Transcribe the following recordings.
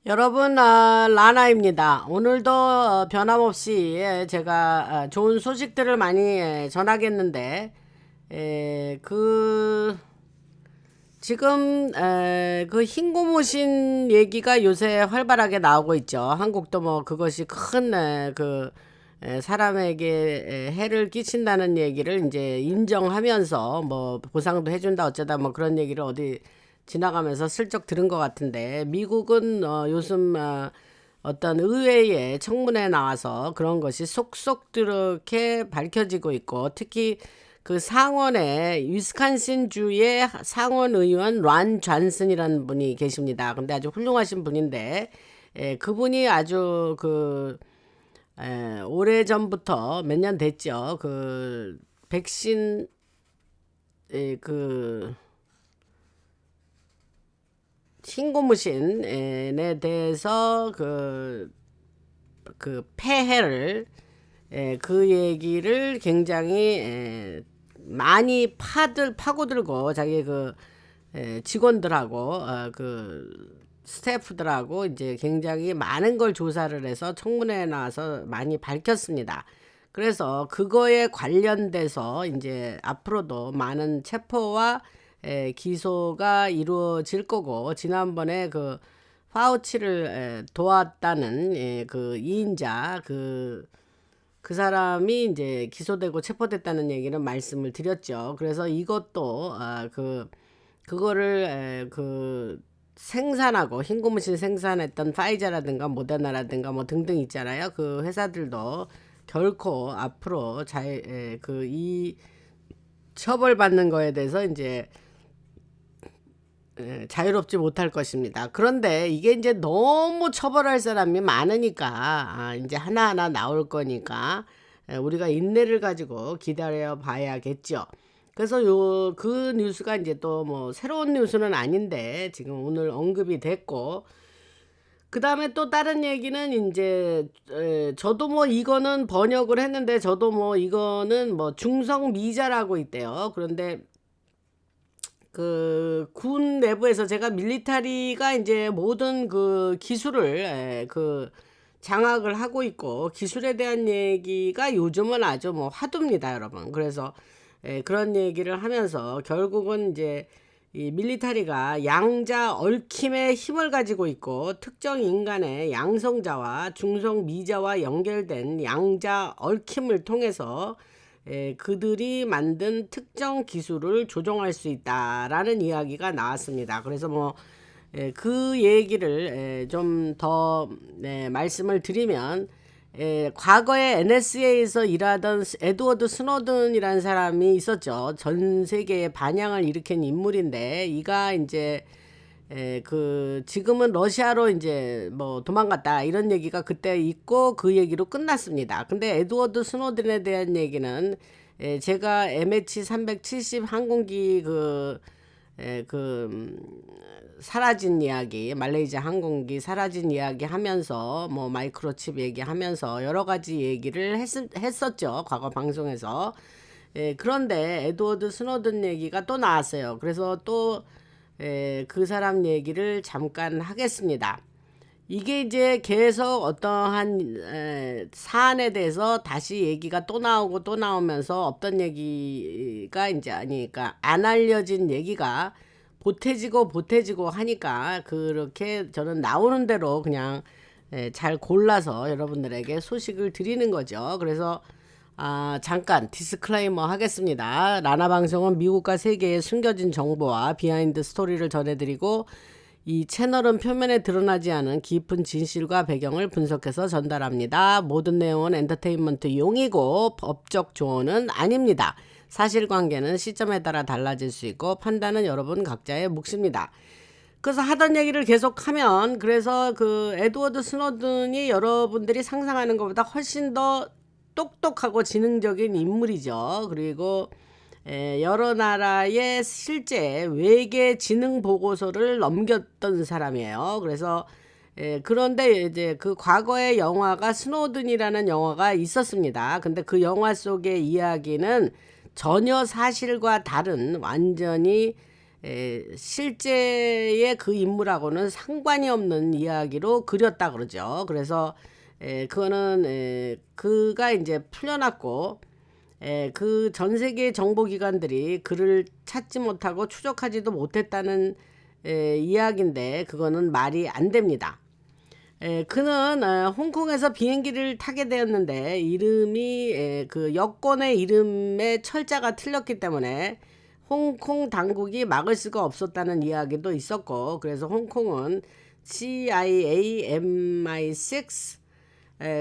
여러분, 라나입니다. 오늘도 변함없이 제가 좋은 소식들을 많이 전하겠는데, 지금 그 흰고무신 얘기가 요새 활발하게 나오고 있죠. 한국도 뭐 그것이 큰 사람에게 해를 끼친다는 얘기를 이제 인정하면서 뭐 보상도 해준다 어쩌다 뭐 그런 얘기를 어디 지나가면서 슬쩍 들은 것 같은데, 미국은 요즘 어떤 의회의 청문회에 나와서 그런 것이 속속 이렇게 밝혀지고 있고, 특히 그 상원의 위스콘신 주의 상원 의원 란 존슨이라는 분이 계십니다. 근데 아주 훌륭하신 분인데, 그분이 아주 오래전부터 몇 년 됐죠. 그 백신 그 흰고무신에 대해서 그 폐해를 그 얘기를 굉장히 많이 파고들고 자기 직원들하고 그 스태프들하고 이제 굉장히 많은 걸 조사를 해서 청문회에 나와서 많이 밝혔습니다. 그래서 그거에 관련돼서 이제 앞으로도 많은 체포와 기소가 이루어질 거고, 지난번에 그 파우치를 도왔다는 그 2인자 그 사람이 이제 기소되고 체포됐다는 얘기는 말씀을 드렸죠. 그래서 이것도 그거를 생산하고 흰고무신 생산했던 파이자라든가 모더나라든가 뭐 등등 있잖아요. 그 회사들도 결코 앞으로 이 처벌받는 거에 대해서 이제 자유롭지 못할 것입니다. 그런데 이게 이제 너무 처벌할 사람이 많으니까 이제 하나하나 나올 거니까 우리가 인내를 가지고 기다려 봐야겠죠. 그래서 그 뉴스가 이제 또 뭐 새로운 뉴스는 아닌데 지금 오늘 언급이 됐고, 그 다음에 또 다른 얘기는 이제 저도 뭐 이거는 번역을 했는데, 저도 뭐 이거는 뭐 중성미자라고 있대요. 그런데 그 군 내부에서 제가 밀리터리가 이제 모든 그 기술을 장악을 하고 있고, 기술에 대한 얘기가 요즘은 아주 뭐 화두입니다, 여러분. 그래서 그런 얘기를 하면서 결국은 이제 이 밀리터리가 양자 얽힘의 힘을 가지고 있고, 특정 인간의 양성자와 중성미자와 연결된 양자 얽힘을 통해서 그들이 만든 특정 기술을 조종할 수 있다라는 이야기가 나왔습니다. 그래서 뭐 그 얘기를 좀 더 말씀을 드리면, 과거에 NSA에서 일하던 에드워드 스노든이라는 사람이 있었죠. 전 세계에 반향을 일으킨 인물인데, 이가 이제 지금은 러시아로 이제 뭐 도망갔다 이런 얘기가 그때 있고 그 얘기로 끝났습니다. 근데 에드워드 스노든에 대한 얘기는 제가 MH370 항공기 사라진 이야기, 말레이시아 항공기 사라진 이야기 하면서 뭐 마이크로칩 얘기하면서 여러 가지 얘기를 했었죠. 과거 방송에서. 그런데 에드워드 스노든 얘기가 또 나왔어요. 그래서 또 그 사람 얘기를 잠깐 하겠습니다. 이게 이제 계속 어떠한 사안에 대해서 다시 얘기가 또 나오고 또 나오면서 없던 얘기가 이제 아니니까, 안 알려진 얘기가 보태지고 하니까 그렇게 저는 나오는 대로 그냥 잘 골라서 여러분들에게 소식을 드리는 거죠. 그래서 잠깐 디스클레이머 하겠습니다. 라나 방송은 미국과 세계의 숨겨진 정보와 비하인드 스토리를 전해드리고, 이 채널은 표면에 드러나지 않은 깊은 진실과 배경을 분석해서 전달합니다. 모든 내용은 엔터테인먼트 용이고 법적 조언은 아닙니다. 사실관계는 시점에 따라 달라질 수 있고 판단은 여러분 각자의 몫입니다. 그래서 하던 얘기를 계속하면, 그래서 그 에드워드 스노든이 여러분들이 상상하는 것보다 훨씬 더 똑똑하고 지능적인 인물이죠. 그리고 여러 나라의 실제 외계 지능 보고서를 넘겼던 사람이에요. 그래서 그런데 이제 그 과거의 영화가 스노든이라는 영화가 있었습니다. 근데 그 영화 속의 이야기는 전혀 사실과 다른 완전히 실제의 그 인물하고는 상관이 없는 이야기로 그렸다 그러죠. 그래서 그거는 그가 이제 풀려났고 그 전 세계 정보기관들이 그를 찾지 못하고 추적하지도 못했다는 이야기인데 그거는 말이 안 됩니다. 그는 홍콩에서 비행기를 타게 되었는데 이름이 그 여권의 이름의 철자가 틀렸기 때문에 홍콩 당국이 막을 수가 없었다는 이야기도 있었고, 그래서 홍콩은 CIA MI6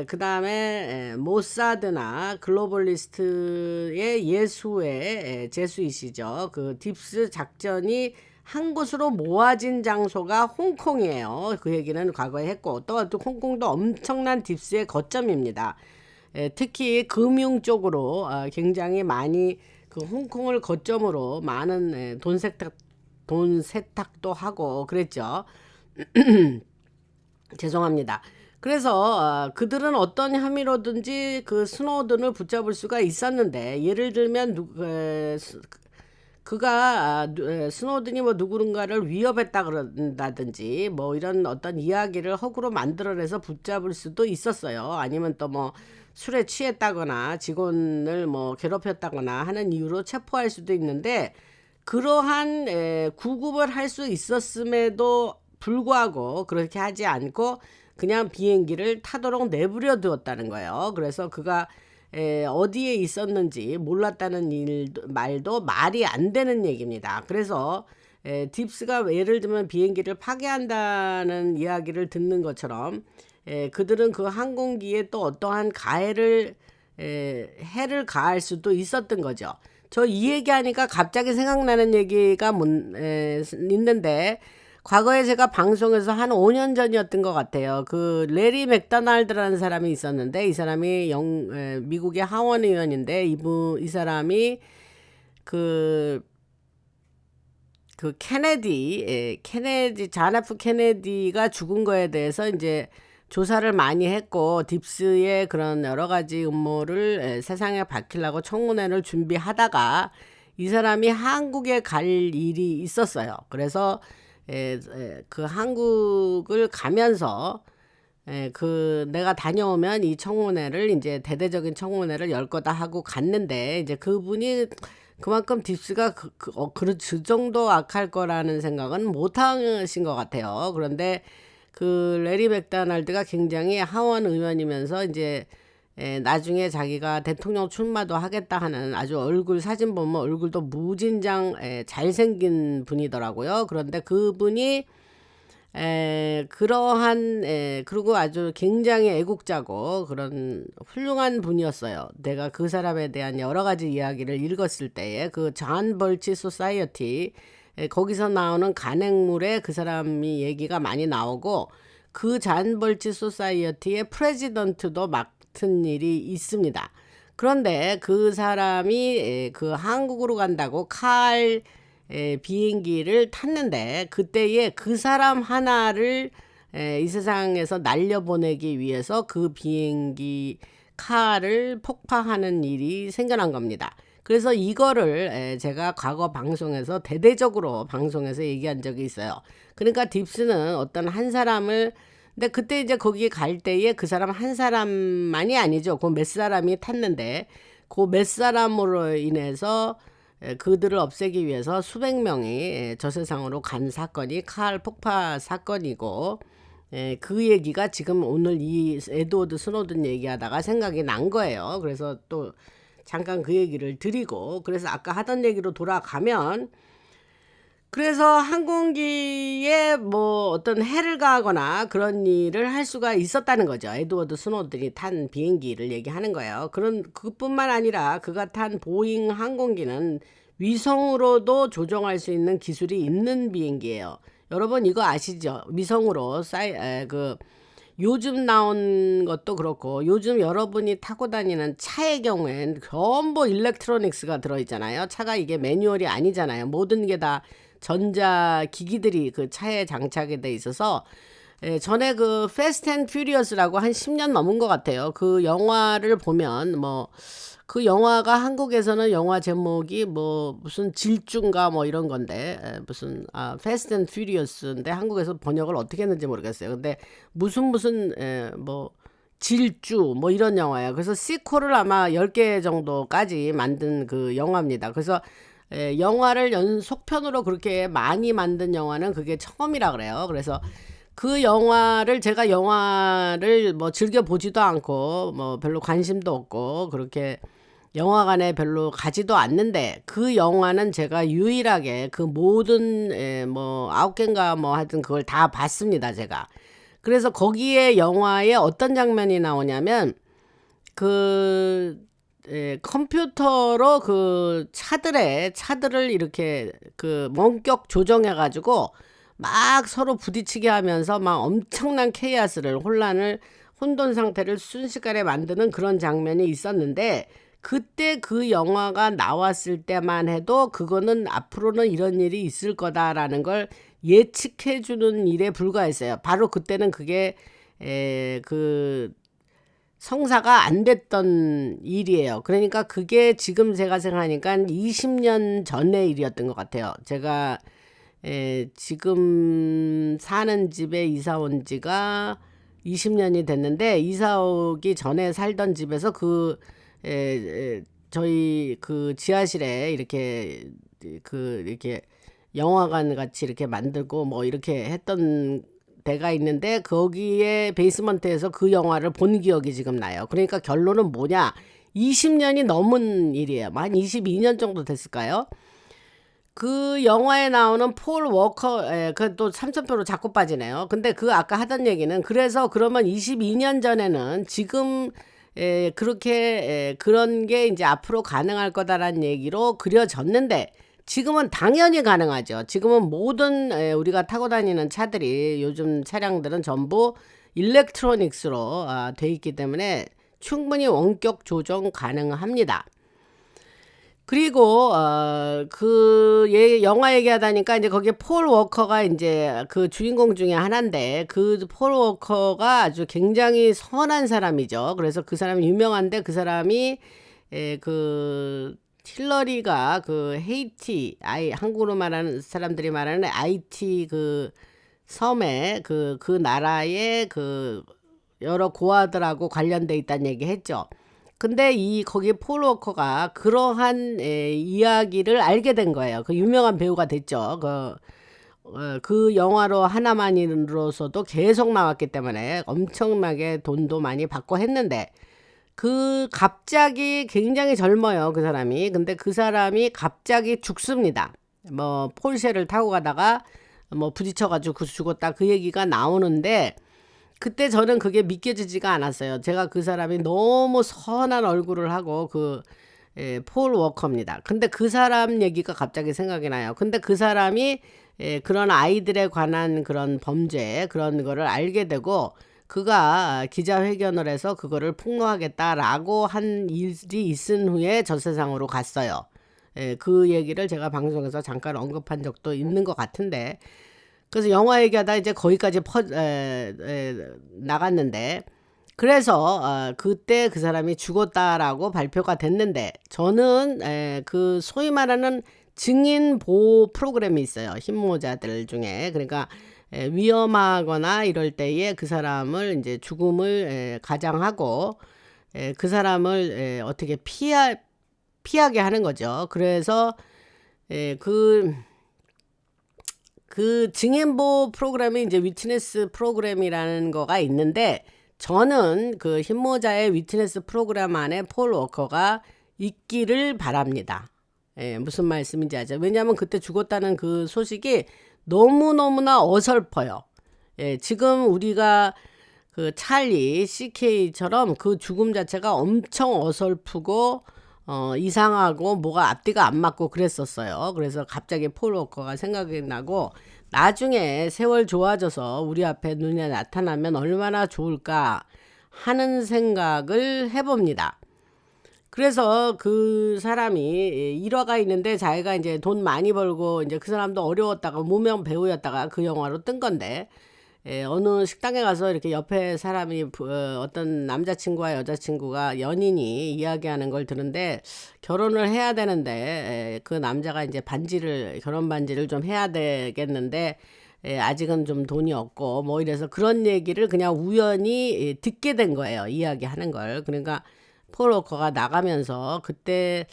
그 다음에 모사드나 글로벌리스트의 예수의 제수이시죠. 그 딥스 작전이 한 곳으로 모아진 장소가 홍콩이에요. 그 얘기는 과거에 했고, 또 홍콩도 엄청난 딥스의 거점입니다. 특히 금융 쪽으로 굉장히 많이 그 홍콩을 거점으로 많은 돈 세탁도 하고 그랬죠. 죄송합니다. 그래서 그들은 어떤 혐의로든지 그 스노든을 붙잡을 수가 있었는데, 예를 들면 그가 스노든이 뭐 누군가를 위협했다 그런다든지 뭐 이런 어떤 이야기를 허구로 만들어내서 붙잡을 수도 있었어요. 아니면 또 뭐 술에 취했다거나 직원을 뭐 괴롭혔다거나 하는 이유로 체포할 수도 있는데, 그러한 구급을 할 수 있었음에도 불구하고 그렇게 하지 않고 그냥 비행기를 타도록 내버려 두었다는 거예요. 그래서 그가 어디에 있었는지 몰랐다는 말도 말이 안 되는 얘기입니다. 그래서 딥스가 예를 들면 비행기를 파괴한다는 이야기를 듣는 것처럼 그들은 그 항공기에 또 어떠한 해를 가할 수도 있었던 거죠. 저 이 얘기하니까 갑자기 생각나는 얘기가 있는데, 과거에 제가 방송에서 한 5년 전이었던 것 같아요. 그 레리 맥도날드라는 사람이 있었는데, 이 사람이 미국의 하원 의원인데, 이 사람이 그 존 F 케네디가 죽은 거에 대해서 이제 조사를 많이 했고, 딥스의 그런 여러 가지 음모를 세상에 밝히려고 청문회를 준비하다가 이 사람이 한국에 갈 일이 있었어요. 그래서 그 한국을 가면서 그 내가 다녀오면 이 청문회를 이제 대대적인 청문회를 열 거다 하고 갔는데, 이제 그분이 그만큼 딥스가 그 정도 악할 거라는 생각은 못 하신 것 같아요. 그런데 그 레리 맥도날드가 굉장히 하원 의원이면서 이제 나중에 자기가 대통령 출마도 하겠다 하는, 아주 얼굴 사진 보면 얼굴도 무진장 잘생긴 분이더라고요. 그런데 그분이 그리고 아주 굉장히 애국자고 그런 훌륭한 분이었어요. 내가 그 사람에 대한 여러 가지 이야기를 읽었을 때에 그 존 벌치 소사이어티, 거기서 나오는 간행물에 그 사람이 얘기가 많이 나오고, 그 존 벌치 소사이어티의 프레지던트도 맡은 일이 있습니다. 그런데 그 사람이 그 한국으로 간다고 비행기를 탔는데, 그때에 그 사람 하나를 이 세상에서 날려보내기 위해서 그 비행기 칼을 폭파하는 일이 생겨난 겁니다. 그래서 이거를 제가 과거 방송에서 대대적으로 방송에서 얘기한 적이 있어요. 그러니까 딥스는 어떤 한 사람을, 근데 그때 이제 거기 갈 때에 그 사람 한 사람만이 아니죠. 그 몇 사람이 탔는데, 그 몇 사람으로 인해서 그들을 없애기 위해서 수백 명이 저 세상으로 간 사건이 칼 폭파 사건이고, 그 얘기가 지금 오늘 이 에드워드 스노든 얘기하다가 생각이 난 거예요. 그래서 또 잠깐 그 얘기를 드리고, 그래서 아까 하던 얘기로 돌아가면, 그래서 항공기에 뭐 어떤 해를 가하거나 그런 일을 할 수가 있었다는 거죠. 에드워드 스노든이 탄 비행기를 얘기하는 거예요. 그뿐만 아니라 그가 탄 보잉 항공기는 위성으로도 조종할 수 있는 기술이 있는 비행기예요. 여러분 이거 아시죠? 위성으로 요즘 나온 것도 그렇고, 요즘 여러분이 타고 다니는 차의 경우엔 전부 일렉트로닉스가 들어있잖아요. 차가 이게 매뉴얼이 아니잖아요. 모든 게 다 전자기기들이 그 차에 장착이 돼 있어서 전에 그 패스트 앤 퓨리어스라고 한 10년 넘은 것 같아요. 그 영화를 보면 뭐 그 영화가 한국에서는 영화 제목이 뭐 무슨 질주인가 뭐 이런 건데 무슨 패스트 앤 퓨리어스인데 한국에서 번역을 어떻게 했는지 모르겠어요. 근데 무슨 뭐 질주 뭐 이런 영화예요. 그래서 시퀄을 아마 10개 정도까지 만든 그 영화입니다. 그래서 영화를 연속편으로 그렇게 많이 만든 영화는 그게 처음이라 그래요. 그래서 그 영화를 제가 영화를 뭐 즐겨 보지도 않고 뭐 별로 관심도 없고 그렇게 영화관에 별로 가지도 않는데 그 영화는 제가 유일하게 그 모든 뭐 9개인가 뭐 하여튼 그걸 다 봤습니다, 제가. 그래서 거기에 영화에 어떤 장면이 나오냐면 그 컴퓨터로 그 차들을 이렇게 그 원격 조정해 가지고 막 서로 부딪히게 하면서 막 엄청난 혼돈 상태를 순식간에 만드는 그런 장면이 있었는데 그때 그 영화가 나왔을 때만 해도 그거는 앞으로는 이런 일이 있을 거다라는 걸 예측해 주는 일에 불과했어요. 바로 그때는 그게 그 성사가 안 됐던 일이에요. 그러니까 그게 지금 제가 생각하니까 20년 전의 일이었던 것 같아요. 제가 지금 사는 집에 이사 온 지가 20년이 됐는데 이사 오기 전에 살던 집에서 저희 그 지하실에 이렇게 영화관 같이 이렇게 만들고 뭐 이렇게 했던 데가 있는데 거기에 베이스먼트에서 그 영화를 본 기억이 지금 나요. 그러니까 결론은 뭐냐? 20년이 넘은 일이에요. 한 22년 정도 됐을까요? 그 영화에 나오는 폴 워커, 그또 삼천표로 자꾸 빠지네요. 근데 그 아까 하던 얘기는 그래서 그러면 22년 전에는 지금 그렇게 그런 게 이제 앞으로 가능할 거다라는 얘기로 그려졌는데 지금은 당연히 가능하죠. 지금은 모든 우리가 타고 다니는 차들이 요즘 차량들은 전부 일렉트로닉스로 돼 있기 때문에 충분히 원격 조정 가능합니다. 그리고 영화 얘기하다니까 이제 거기에 폴 워커가 이제 그 주인공 중에 하나인데 그 폴 워커가 아주 굉장히 선한 사람이죠. 그래서 그 사람이 유명한데 그 사람이 그 힐러리가 그 헤이티 한국으로 말하는 사람들이 말하는 IT 그 섬에 그 나라의 그 여러 고아들하고 관련돼 있다는 얘기 했죠. 근데 거기 폴 워커가 그러한 이야기를 알게 된 거예요. 그 유명한 배우가 됐죠. 그 영화로 하나만으로서도 계속 나왔기 때문에 엄청나게 돈도 많이 받고 했는데 갑자기 굉장히 젊어요. 그 사람이. 근데 그 사람이 갑자기 죽습니다. 뭐 폴쉐를 타고 가다가 뭐 부딪혀가지고 죽었다 그 얘기가 나오는데 그때 저는 그게 믿겨지지가 않았어요. 제가 그 사람이 너무 선한 얼굴을 하고 폴 워커입니다. 근데 그 사람 얘기가 갑자기 생각이 나요. 근데 그 사람이 그런 아이들에 관한 그런 범죄 그런 거를 알게 되고 그가 기자회견을 해서 그거를 폭로하겠다라고 한 일이 있은 후에 저 세상으로 갔어요. 그 얘기를 제가 방송에서 잠깐 언급한 적도 있는 것 같은데 그래서 영화 얘기하다 이제 거기까지 나갔는데 그래서 그때 그 사람이 죽었다라고 발표가 됐는데 저는 그 소위 말하는 증인 보호 프로그램이 있어요. 흰모자들 중에. 그러니까 위험하거나 이럴 때에 그 사람을 이제 죽음을 가장하고 그 사람을 어떻게 피하게 하는 거죠. 그래서 그 증인보호 프로그램이 이제 위트니스 프로그램이라는 거가 있는데 저는 그 흰모자의 위트니스 프로그램 안에 폴 워커가 있기를 바랍니다. 무슨 말씀인지 알죠? 왜냐하면 그때 죽었다는 그 소식이 너무너무나 어설퍼요. 지금 우리가 그 찰리 CK처럼 그 죽음 자체가 엄청 어설프고 이상하고 뭐가 앞뒤가 안 맞고 그랬었어요. 그래서 갑자기 폴 워커가 생각이 나고 나중에 세월 좋아져서 우리 앞에 눈에 나타나면 얼마나 좋을까 하는 생각을 해봅니다. 그래서 그 사람이 일화가 있는데 자기가 이제 돈 많이 벌고 이제 그 사람도 어려웠다가 무명 배우였다가 그 영화로 뜬 건데 어느 식당에 가서 이렇게 옆에 사람이 어떤 남자친구와 여자친구가 연인이 이야기하는 걸 듣는데, 결혼을 해야 되는데 그 남자가 이제 결혼 반지를 좀 해야 되겠는데 아직은 좀 돈이 없고 뭐 이래서 그런 얘기를 그냥 우연히 듣게 된 거예요, 이야기하는 걸. 그러니까 폴 워커가 나가면서 그때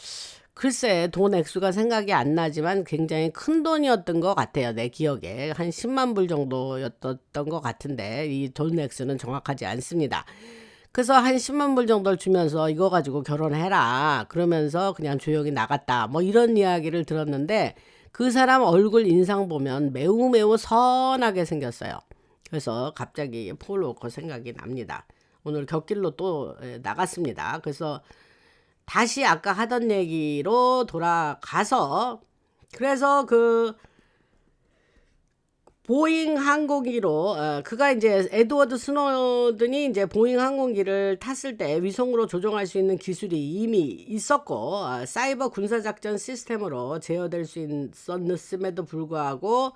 글쎄 돈 액수가 생각이 안 나지만 굉장히 큰 돈이었던 것 같아요. 내 기억에 한 10만 불 정도였던 것 같은데 이 돈 액수는 정확하지 않습니다. 그래서 한 10만 불 정도를 주면서 이거 가지고 결혼해라 그러면서 그냥 조용히 나갔다, 뭐 이런 이야기를 들었는데, 그 사람 얼굴 인상 보면 매우 매우 선하게 생겼어요. 그래서 갑자기 폴 워커 생각이 납니다. 오늘 곁길로 또 나갔습니다. 그래서 다시 아까 하던 얘기로 돌아가서, 그래서 그 보잉 항공기로 그가 이제 에드워드 스노든이 이제 보잉 항공기를 탔을 때 위성으로 조종할 수 있는 기술이 이미 있었고 사이버 군사작전 시스템으로 제어될 수 있었음에도 불구하고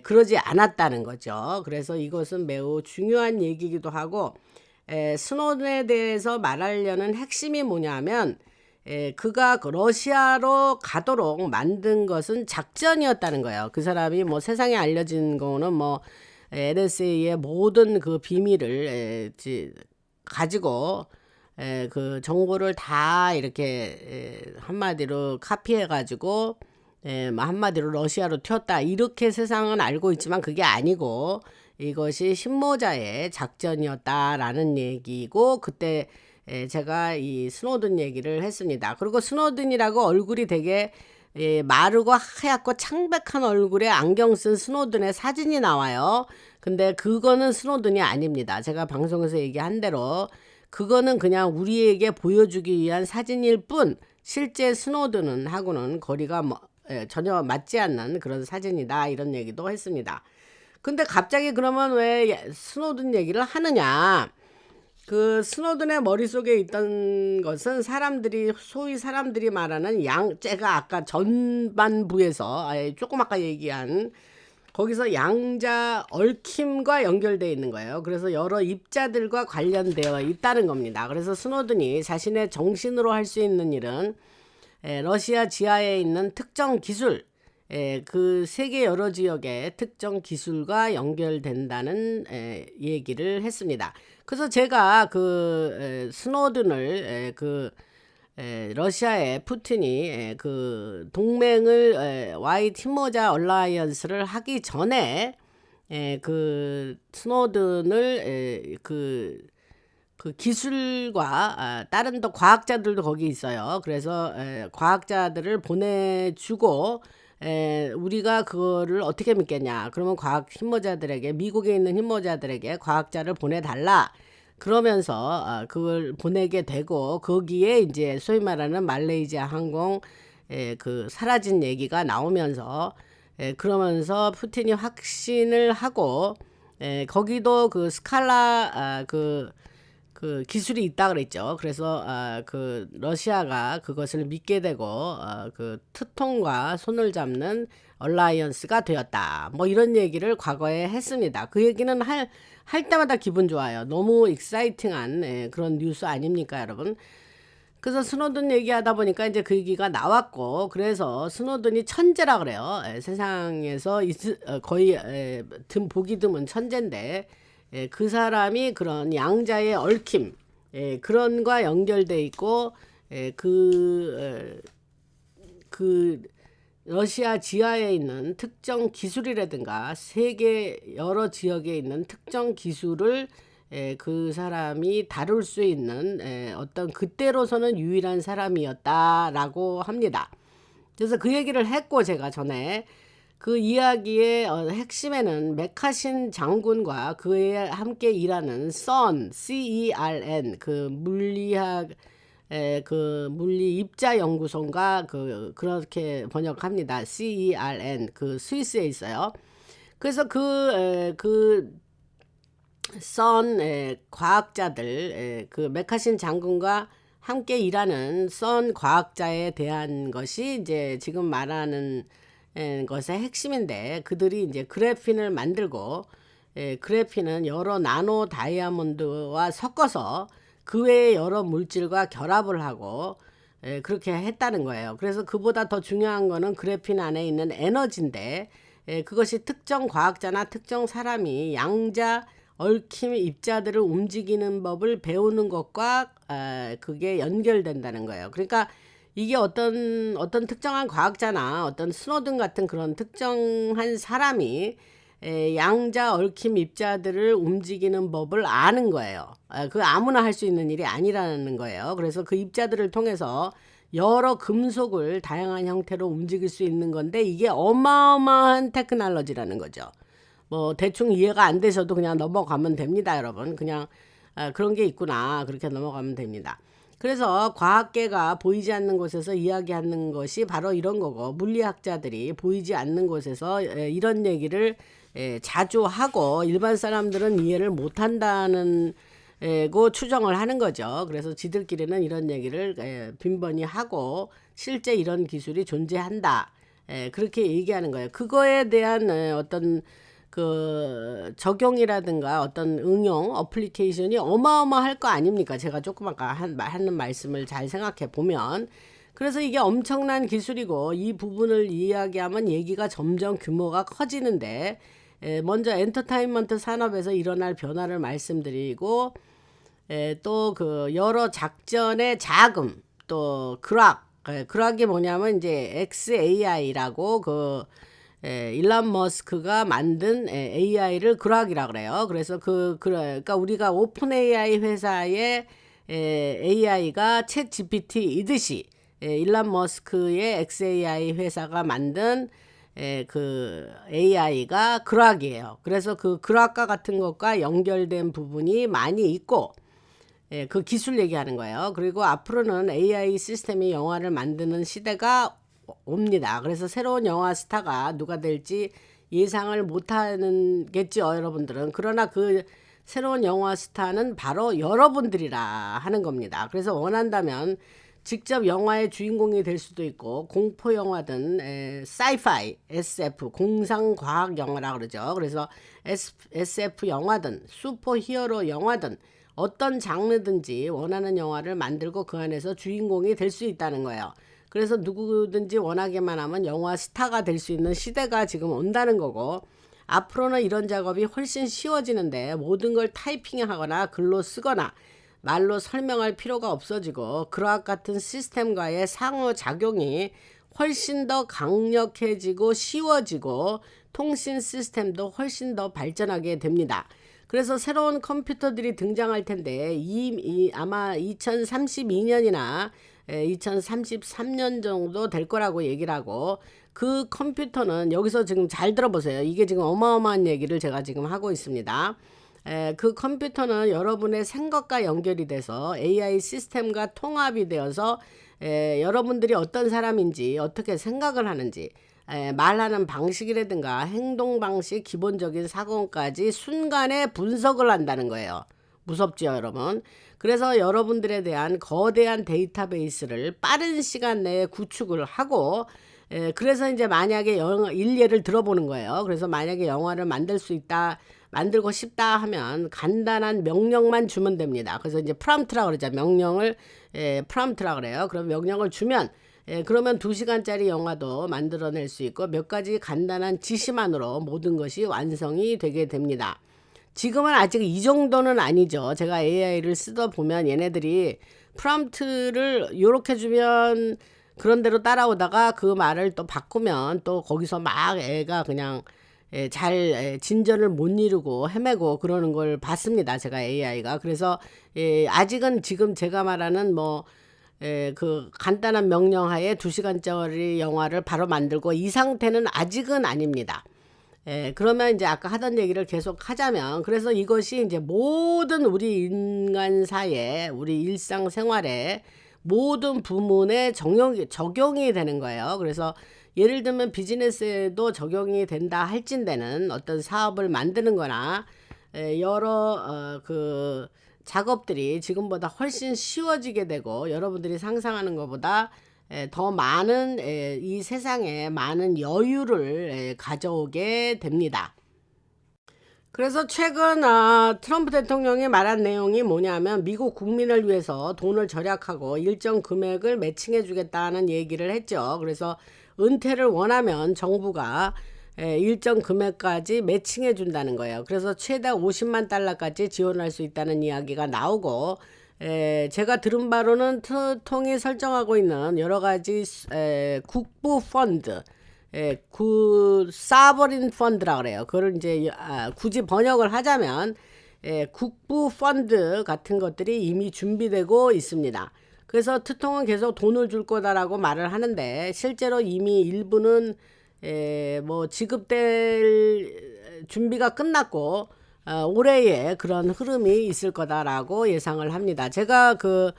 그러지 않았다는 거죠. 그래서 이것은 매우 중요한 얘기이기도 하고, 스노든에 대해서 말하려는 핵심이 뭐냐면 그가 러시아로 가도록 만든 것은 작전이었다는 거예요. 그 사람이 뭐 세상에 알려진 거는 뭐 NSA의 모든 그 비밀을 가지고 그 정보를 다 이렇게 한마디로 카피해 가지고 뭐 한마디로 러시아로 튀었다, 이렇게 세상은 알고 있지만 그게 아니고 이것이 신모자의 작전이었다라는 얘기고, 그때 제가 이 스노든 얘기를 했습니다. 그리고 스노든이라고 얼굴이 되게 마르고 하얗고 창백한 얼굴에 안경 쓴 스노든의 사진이 나와요. 근데 그거는 스노든이 아닙니다. 제가 방송에서 얘기한 대로 그거는 그냥 우리에게 보여주기 위한 사진일 뿐, 실제 스노든은 하고는 거리가 전혀 맞지 않는 그런 사진이다, 이런 얘기도 했습니다. 근데 갑자기 그러면 왜 스노든 얘기를 하느냐? 그 스노든의 머릿속에 있던 것은 소위 사람들이 말하는 제가 아까 전반부에서 조금 아까 얘기한 거기서 양자 얽힘과 연결되어 있는 거예요. 그래서 여러 입자들과 관련되어 있다는 겁니다. 그래서 스노든이 자신의 정신으로 할 수 있는 일은 러시아 지하에 있는 특정 기술, 그 세계 여러 지역의 특정 기술과 연결된다는 얘기를 했습니다. 그래서 제가 그 스노든을 러시아의 푸틴이 그 동맹을 와이트 티모자 얼라이언스를 하기 전에 그 스노든을 그 기술과 다른 또 과학자들도 거기 있어요. 그래서 과학자들을 보내주고 우리가 그거를 어떻게 믿겠냐? 그러면 미국에 있는 힘모자들에게 과학자를 보내달라. 그러면서 그걸 보내게 되고, 거기에 이제 소위 말하는 말레이시아 항공 그 사라진 얘기가 나오면서 그러면서 푸틴이 확신을 하고 거기도 그 스칼라 그 기술이 있다 그랬죠. 그래서 그 러시아가 그것을 믿게 되고 그 트통과 손을 잡는 얼라이언스가 되었다, 뭐 이런 얘기를 과거에 했습니다. 그 얘기는 할 때마다 기분 좋아요. 너무 익사이팅한 그런 뉴스 아닙니까, 여러분? 그래서 스노든 얘기하다 보니까 이제 그 얘기가 나왔고, 그래서 스노든이 천재라 그래요. 세상에서 거의 보기 드문 천재인데, 그 사람이 그런 양자의 얽힘 그런과 연결돼 있고, 그 러시아 지하에 있는 특정 기술이라든가 세계 여러 지역에 있는 특정 기술을 그 사람이 다룰 수 있는 어떤 그때로서는 유일한 사람이었다라고 합니다. 그래서 그 얘기를 했고, 제가 전에 그 이야기의 핵심에는 메카신 장군과 그에 함께 일하는 CERN 그 물리학 그 물리 입자 연구소인가 그렇게 번역합니다. CERN 그 스위스에 있어요. 그래서 그 과학자들 그 메카신 장군과 함께 일하는 과학자에 대한 것이 이제 지금 말하는 것의 핵심인데, 그들이 이제 그래핀을 만들고 그래핀은 여러 나노 다이아몬드와 섞어서 그 외에 여러 물질과 결합을 하고 그렇게 했다는 거예요. 그래서 그보다 더 중요한 거는 그래핀 안에 있는 에너지인데 그것이 특정 과학자나 특정 사람이 양자 얽힘 입자들을 움직이는 법을 배우는 것과 그게 연결된다는 거예요. 그러니까 이게 어떤 특정한 과학자나 어떤 스노든 같은 그런 특정한 사람이 양자 얽힘 입자들을 움직이는 법을 아는 거예요. 그 아무나 할 수 있는 일이 아니라는 거예요. 그래서 그 입자들을 통해서 여러 금속을 다양한 형태로 움직일 수 있는 건데 이게 어마어마한 테크놀로지라는 거죠. 뭐 대충 이해가 안 되셔도 그냥 넘어가면 됩니다, 여러분. 그냥 그런 게 있구나, 그렇게 넘어가면 됩니다. 그래서 과학계가 보이지 않는 곳에서 이야기하는 것이 바로 이런 거고, 물리학자들이 보이지 않는 곳에서 이런 얘기를 자주 하고 일반 사람들은 이해를 못한다는 고 추정을 하는 거죠. 그래서 지들끼리는 이런 얘기를 빈번히 하고 실제 이런 기술이 존재한다, 그렇게 얘기하는 거예요. 그거에 대한 어떤 그 적용이라든가 어떤 응용 어플리케이션이 어마어마할 거 아닙니까? 제가 조금 아까 하는 말씀을 잘 생각해 보면. 그래서 이게 엄청난 기술이고 이 부분을 이야기하면 얘기가 점점 규모가 커지는데, 먼저 엔터테인먼트 산업에서 일어날 변화를 말씀드리고, 또 그 여러 작전의 자금, 또 그락이 뭐냐면 이제 XAI라고 일론 머스크가 만든 AI를 그락이라 그래요. 그래서 그러니까 우리가 오픈 AI 회사의 AI가 챗 GPT이듯이 일론 머스크의 XAI 회사가 만든 그 AI가 그락이에요. 그래서 그 그락과 같은 것과 연결된 부분이 많이 있고, 그 기술 얘기하는 거예요. 그리고 앞으로는 AI 시스템이 영화를 만드는 시대가 옵니다. 그래서 새로운 영화 스타가 누가 될지 예상을 못하겠죠, 여러분들은. 그러나 그 새로운 영화 스타는 바로 여러분들이라 하는 겁니다. 그래서 원한다면 직접 영화의 주인공이 될 수도 있고, 공포 영화든 사이파이, SF, 공상과학 영화라 그러죠. 그래서 SF 영화든 슈퍼 히어로 영화든 어떤 장르든지 원하는 영화를 만들고 그 안에서 주인공이 될 수 있다는 거예요. 그래서 누구든지 원하게만 하면 영화 스타가 될 수 있는 시대가 지금 온다는 거고, 앞으로는 이런 작업이 훨씬 쉬워지는데 모든 걸 타이핑하거나 글로 쓰거나 말로 설명할 필요가 없어지고, 그락 같은 시스템과의 상호작용이 훨씬 더 강력해지고 쉬워지고 통신 시스템도 훨씬 더 발전하게 됩니다. 그래서 새로운 컴퓨터들이 등장할 텐데 아마 2032년이나 2033년 정도 될 거라고 얘기를 하고, 그 컴퓨터는 여기서 지금 잘 들어보세요. 이게 지금 어마어마한 얘기를 제가 지금 하고 있습니다. 그 컴퓨터는 여러분의 생각과 연결이 돼서 AI 시스템과 통합이 되어서 여러분들이 어떤 사람인지, 어떻게 생각을 하는지, 말하는 방식이라든가 행동 방식, 기본적인 사고까지 순간에 분석을 한다는 거예요. 무섭죠, 여러분? 그래서 여러분들에 대한 거대한 데이터베이스를 빠른 시간 내에 구축을 하고, 그래서 이제 만약에 일례를 들어보는 거예요. 그래서 만약에 영화를 만들고 싶다 하면 간단한 명령만 주면 됩니다. 그래서 이제 프롬프트라 그러죠. 명령을 프롬프트라 그래요. 그럼 명령을 주면 그러면 2시간짜리 영화도 만들어낼 수 있고, 몇 가지 간단한 지시만으로 모든 것이 완성이 되게 됩니다. 지금은 아직 이 정도는 아니죠. 제가 AI를 쓰다 보면 얘네들이 프롬프트를 요렇게 주면 그런 대로 따라오다가 그 말을 또 바꾸면 또 거기서 막 애가 그냥 잘 진전을 못 이루고 헤매고 그러는 걸 봤습니다, 제가 AI가. 그래서 아직은 지금 제가 말하는 그 간단한 명령하에 2시간짜리 영화를 바로 만들고 이 상태는 아직은 아닙니다. 그러면 이제 아까 하던 얘기를 계속 하자면, 그래서 이것이 이제 모든 우리 인간사에, 우리 일상생활에 모든 부문에 적용이 되는 거예요. 그래서 예를 들면 비즈니스에도 적용이 된다 할진대는 어떤 사업을 만드는 거나 여러 그 작업들이 지금보다 훨씬 쉬워지게 되고, 여러분들이 상상하는 것보다 더 많은 이 세상에 많은 여유를 가져오게 됩니다. 그래서 최근 트럼프 대통령이 말한 내용이 뭐냐면 미국 국민을 위해서 돈을 절약하고 일정 금액을 매칭해 주겠다는 얘기를 했죠. 그래서 은퇴를 원하면 정부가 일정 금액까지 매칭해 준다는 거예요. 그래서 최대 50만 달러까지 지원할 수 있다는 이야기가 나오고, 제가 들은 바로는 통이 설정하고 있는 여러 가지 국부 펀드, 사버린 펀드라 그래요. 그걸 이제 굳이 번역을 하자면 국부 펀드 같은 것들이 이미 준비되고 있습니다. 그래서 트통은 계속 돈을 줄 거다라고 말을 하는데 실제로 이미 일부는 뭐 지급될 준비가 끝났고 올해에 그런 흐름이 있을 거다라고 예상을 합니다. 제가 그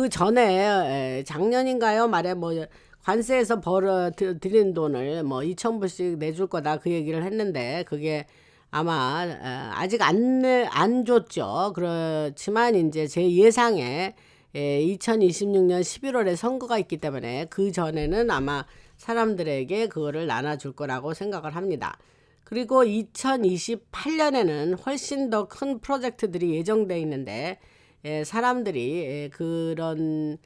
전에 작년인가요 말에 뭐 관세에서 벌어 들인 돈을 뭐 2,000불씩 내줄 거다 그 얘기를 했는데 그게 아마 아직 안 줬죠. 그렇지만 이제 제 예상에 2026년 11월에 선거가 있기 때문에 그 전에는 아마 사람들에게 그거를 나눠줄 거라고 생각을 합니다. 그리고 2028년에는 훨씬 더 큰 프로젝트들이 예정되어 있는데 사람들이 그런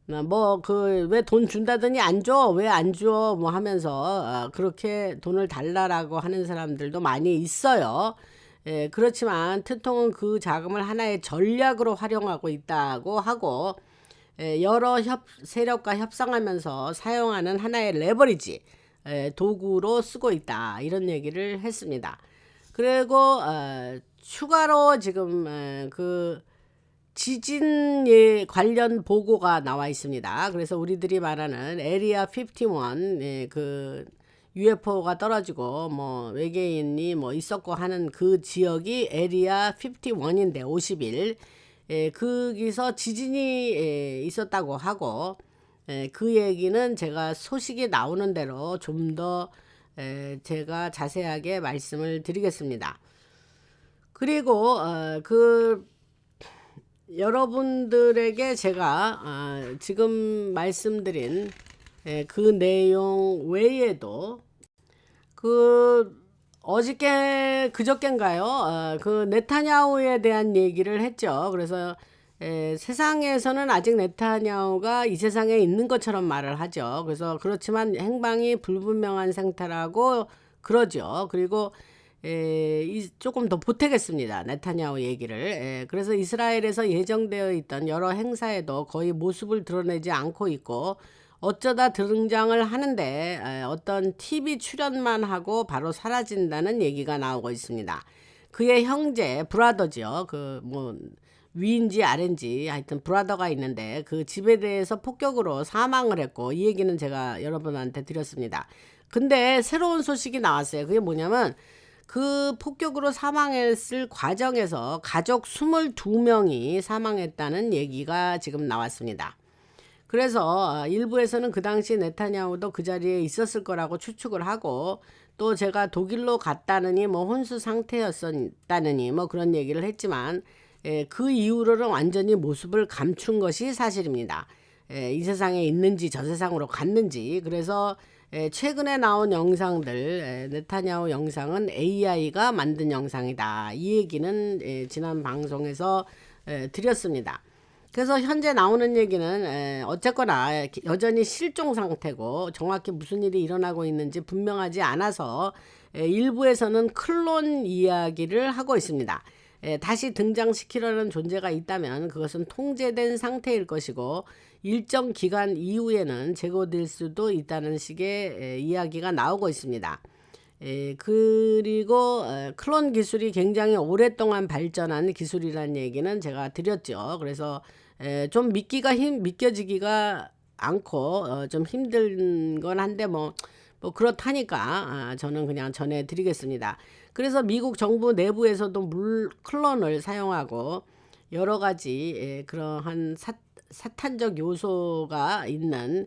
뭐 그 왜 돈 준다더니 안 줘? 왜 안 줘? 뭐 하면서 그렇게 돈을 달라라고 하는 사람들도 많이 있어요. 그렇지만 트통은 그 자금을 하나의 전략으로 활용하고 있다고 하고 여러 세력과 협상하면서 사용하는 하나의 레버리지 도구로 쓰고 있다 이런 얘기를 했습니다. 그리고 추가로 지금 그 지진 관련 보고가 나와 있습니다. 그래서 우리들이 말하는 에리아 51 그 UFO가 떨어지고 뭐 외계인이 뭐 있었고 하는 그 지역이 에리아 51인데 51 거기서 지진이 있었다고 하고 그 얘기는 제가 소식이 나오는 대로 좀 더 제가 자세하게 말씀을 드리겠습니다. 그리고 그 여러분들에게 제가 지금 말씀드린 그 내용 외에도 그 어저께 그저께인가요? 그 네타냐후에 대한 얘기를 했죠. 그래서 세상에서는 아직 네타냐후가 이 세상에 있는 것처럼 말을 하죠. 그래서 그렇지만 행방이 불분명한 상태라고 그러죠. 그리고 조금 더 보태겠습니다. 네타냐후 얘기를. 그래서 이스라엘에서 예정되어 있던 여러 행사에도 거의 모습을 드러내지 않고 있고 어쩌다 등장을 하는데 어떤 TV 출연만 하고 바로 사라진다는 얘기가 나오고 있습니다. 그의 형제 브라더죠. 그 뭐 위인지 아래인지 하여튼 브라더가 있는데 그 집에 대해서 폭격으로 사망을 했고 이 얘기는 제가 여러분한테 드렸습니다. 근데 새로운 소식이 나왔어요. 그게 뭐냐면 그 폭격으로 사망했을 과정에서 가족 22명이 사망했다는 얘기가 지금 나왔습니다. 그래서 일부에서는 그 당시 네타냐후도 그 자리에 있었을 거라고 추측을 하고 또 제가 독일로 갔다느니 뭐 혼수 상태였다느니 뭐 그런 얘기를 했지만 그 이후로는 완전히 모습을 감춘 것이 사실입니다. 이 세상에 있는지 저 세상으로 갔는지. 그래서 최근에 나온 영상들 네타냐후 영상은 AI가 만든 영상이다. 이 얘기는 지난 방송에서 드렸습니다. 그래서 현재 나오는 얘기는 어쨌거나 여전히 실종 상태고 정확히 무슨 일이 일어나고 있는지 분명하지 않아서 일부에서는 클론 이야기를 하고 있습니다. 다시 등장시키려는 존재가 있다면 그것은 통제된 상태일 것이고 일정 기간 이후에는 제거될 수도 있다는 식의 이야기가 나오고 있습니다. 그리고 클론 기술이 굉장히 오랫동안 발전한 기술이라는 얘기는 제가 드렸죠. 그래서 좀 믿겨지기가 않고 좀 힘든 건 한데 뭐 그렇다니까 저는 그냥 전해드리겠습니다. 그래서 미국 정부 내부에서도 클론을 사용하고 여러 가지 그러한 사탄적 요소가 있는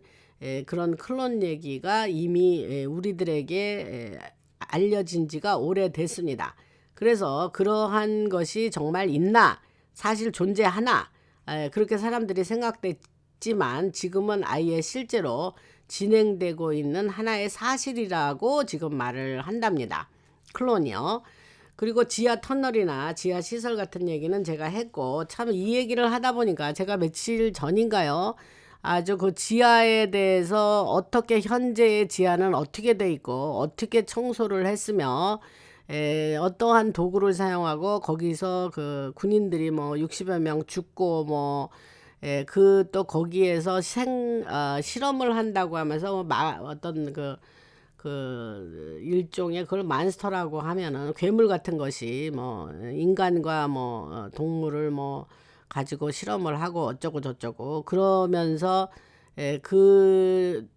그런 클론 얘기가 이미 우리들에게 알려진 지가 오래됐습니다. 그래서 그러한 것이 정말 있나 사실 존재하나 그렇게 사람들이 생각됐지만 지금은 아예 실제로 진행되고 있는 하나의 사실이라고 지금 말을 한답니다. 클론이요. 그리고 지하 터널이나 지하 시설 같은 얘기는 제가 했고, 참 이 얘기를 하다 보니까 제가 며칠 전인가요? 아주 그 지하에 대해서 어떻게 현재의 지하는 어떻게 돼 있고 어떻게 청소를 했으며 어떠한 도구를 사용하고 거기서 그 군인들이 뭐 60여 명 죽고 뭐 그 또 거기에서 실험을 한다고 하면서 어떤 그 일종의 그걸 만스터라고 하면은 괴물 같은 것이 뭐 인간과 뭐 동물을 뭐 가지고 실험을 하고 어쩌고 저쩌고 그러면서 그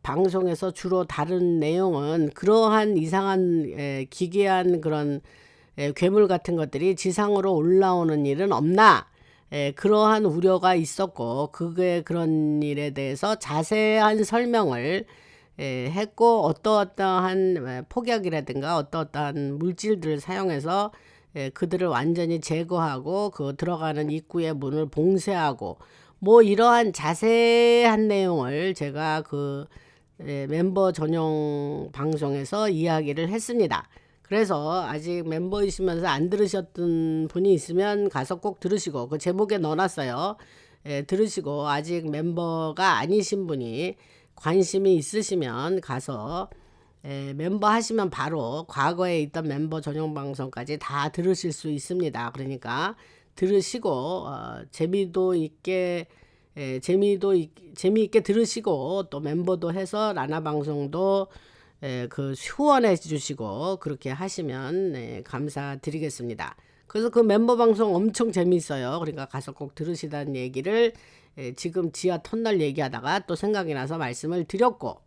방송에서 주로 다룬 내용은 그러한 이상한 기괴한 그런 괴물 같은 것들이 지상으로 올라오는 일은 없나, 그러한 우려가 있었고 그게 그런 일에 대해서 자세한 설명을 했고 어떠한 폭약이라든가 어떠한 물질들을 사용해서 그들을 완전히 제거하고 그 들어가는 입구의 문을 봉쇄하고 뭐 이러한 자세한 내용을 제가 그 멤버 전용 방송에서 이야기를 했습니다. 그래서 아직 멤버이시면서 안 들으셨던 분이 있으면 가서 꼭 들으시고, 그 제목에 넣어놨어요. 들으시고 아직 멤버가 아니신 분이 관심이 있으시면 가서 멤버 하시면 바로 과거에 있던 멤버 전용 방송까지 다 들으실 수 있습니다. 그러니까 들으시고 재미있게 들으시고 또 멤버도 해서 라나 방송도 그 후원해 주시고 그렇게 하시면 감사드리겠습니다. 그래서 그 멤버 방송 엄청 재미있어요. 그러니까 가서 꼭 들으시다는 얘기를 지금 지하 터널 얘기하다가 또 생각이 나서 말씀을 드렸고,